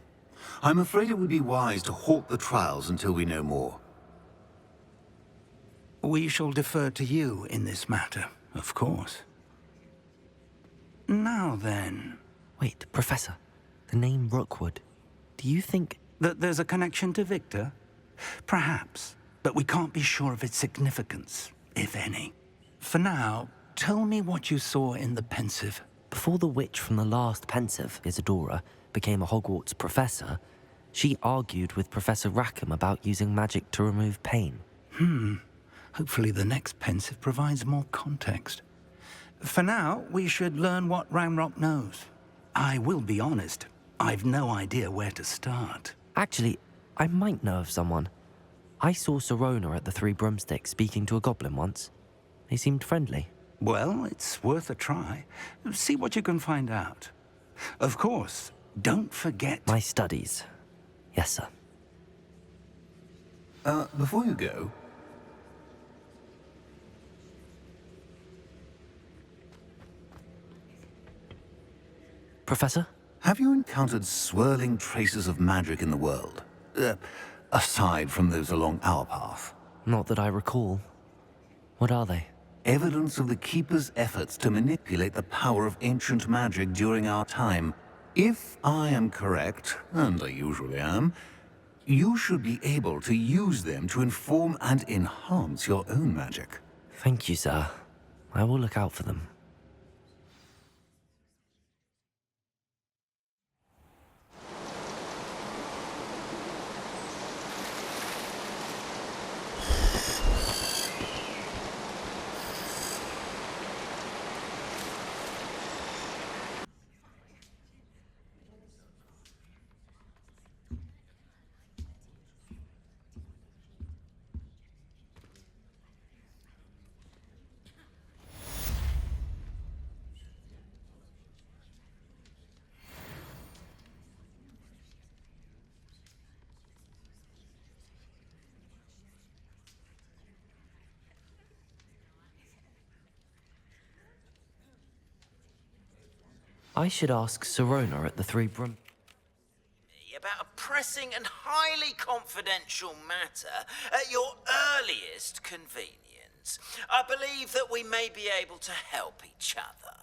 afraid it would be wise to halt the trials until we know more. We shall defer to you in this matter, of course. Now then... Wait, Professor. The name Rookwood. Do you think... that there's a connection to Victor? Perhaps, but we can't be sure of its significance, if any. For now, tell me what you saw in the Pensive. Before the witch from the last Pensive, Isadora, became a Hogwarts professor, she argued with Professor Rackham about using magic to remove pain. Hopefully the next Pensive provides more context. For now, we should learn what Ranrock knows. I will be honest, I've no idea where to start. Actually, I might know of someone. I saw Sirona at the Three Broomsticks speaking to a goblin once. They seemed friendly. Well, it's worth a try. See what you can find out. Of course, don't forget... My studies. Yes, sir. Before you go... Professor? Have you encountered swirling traces of magic in the world? Aside from those along our path? Not that I recall. What are they? Evidence of the Keeper's efforts to manipulate the power of ancient magic during our time. If I am correct, and I usually am, you should be able to use them to inform and enhance your own magic. Thank you, sir. I will look out for them. I should ask Sirona at the Three Broom... About a pressing and highly confidential matter at your earliest convenience. I believe that we may be able to help each other.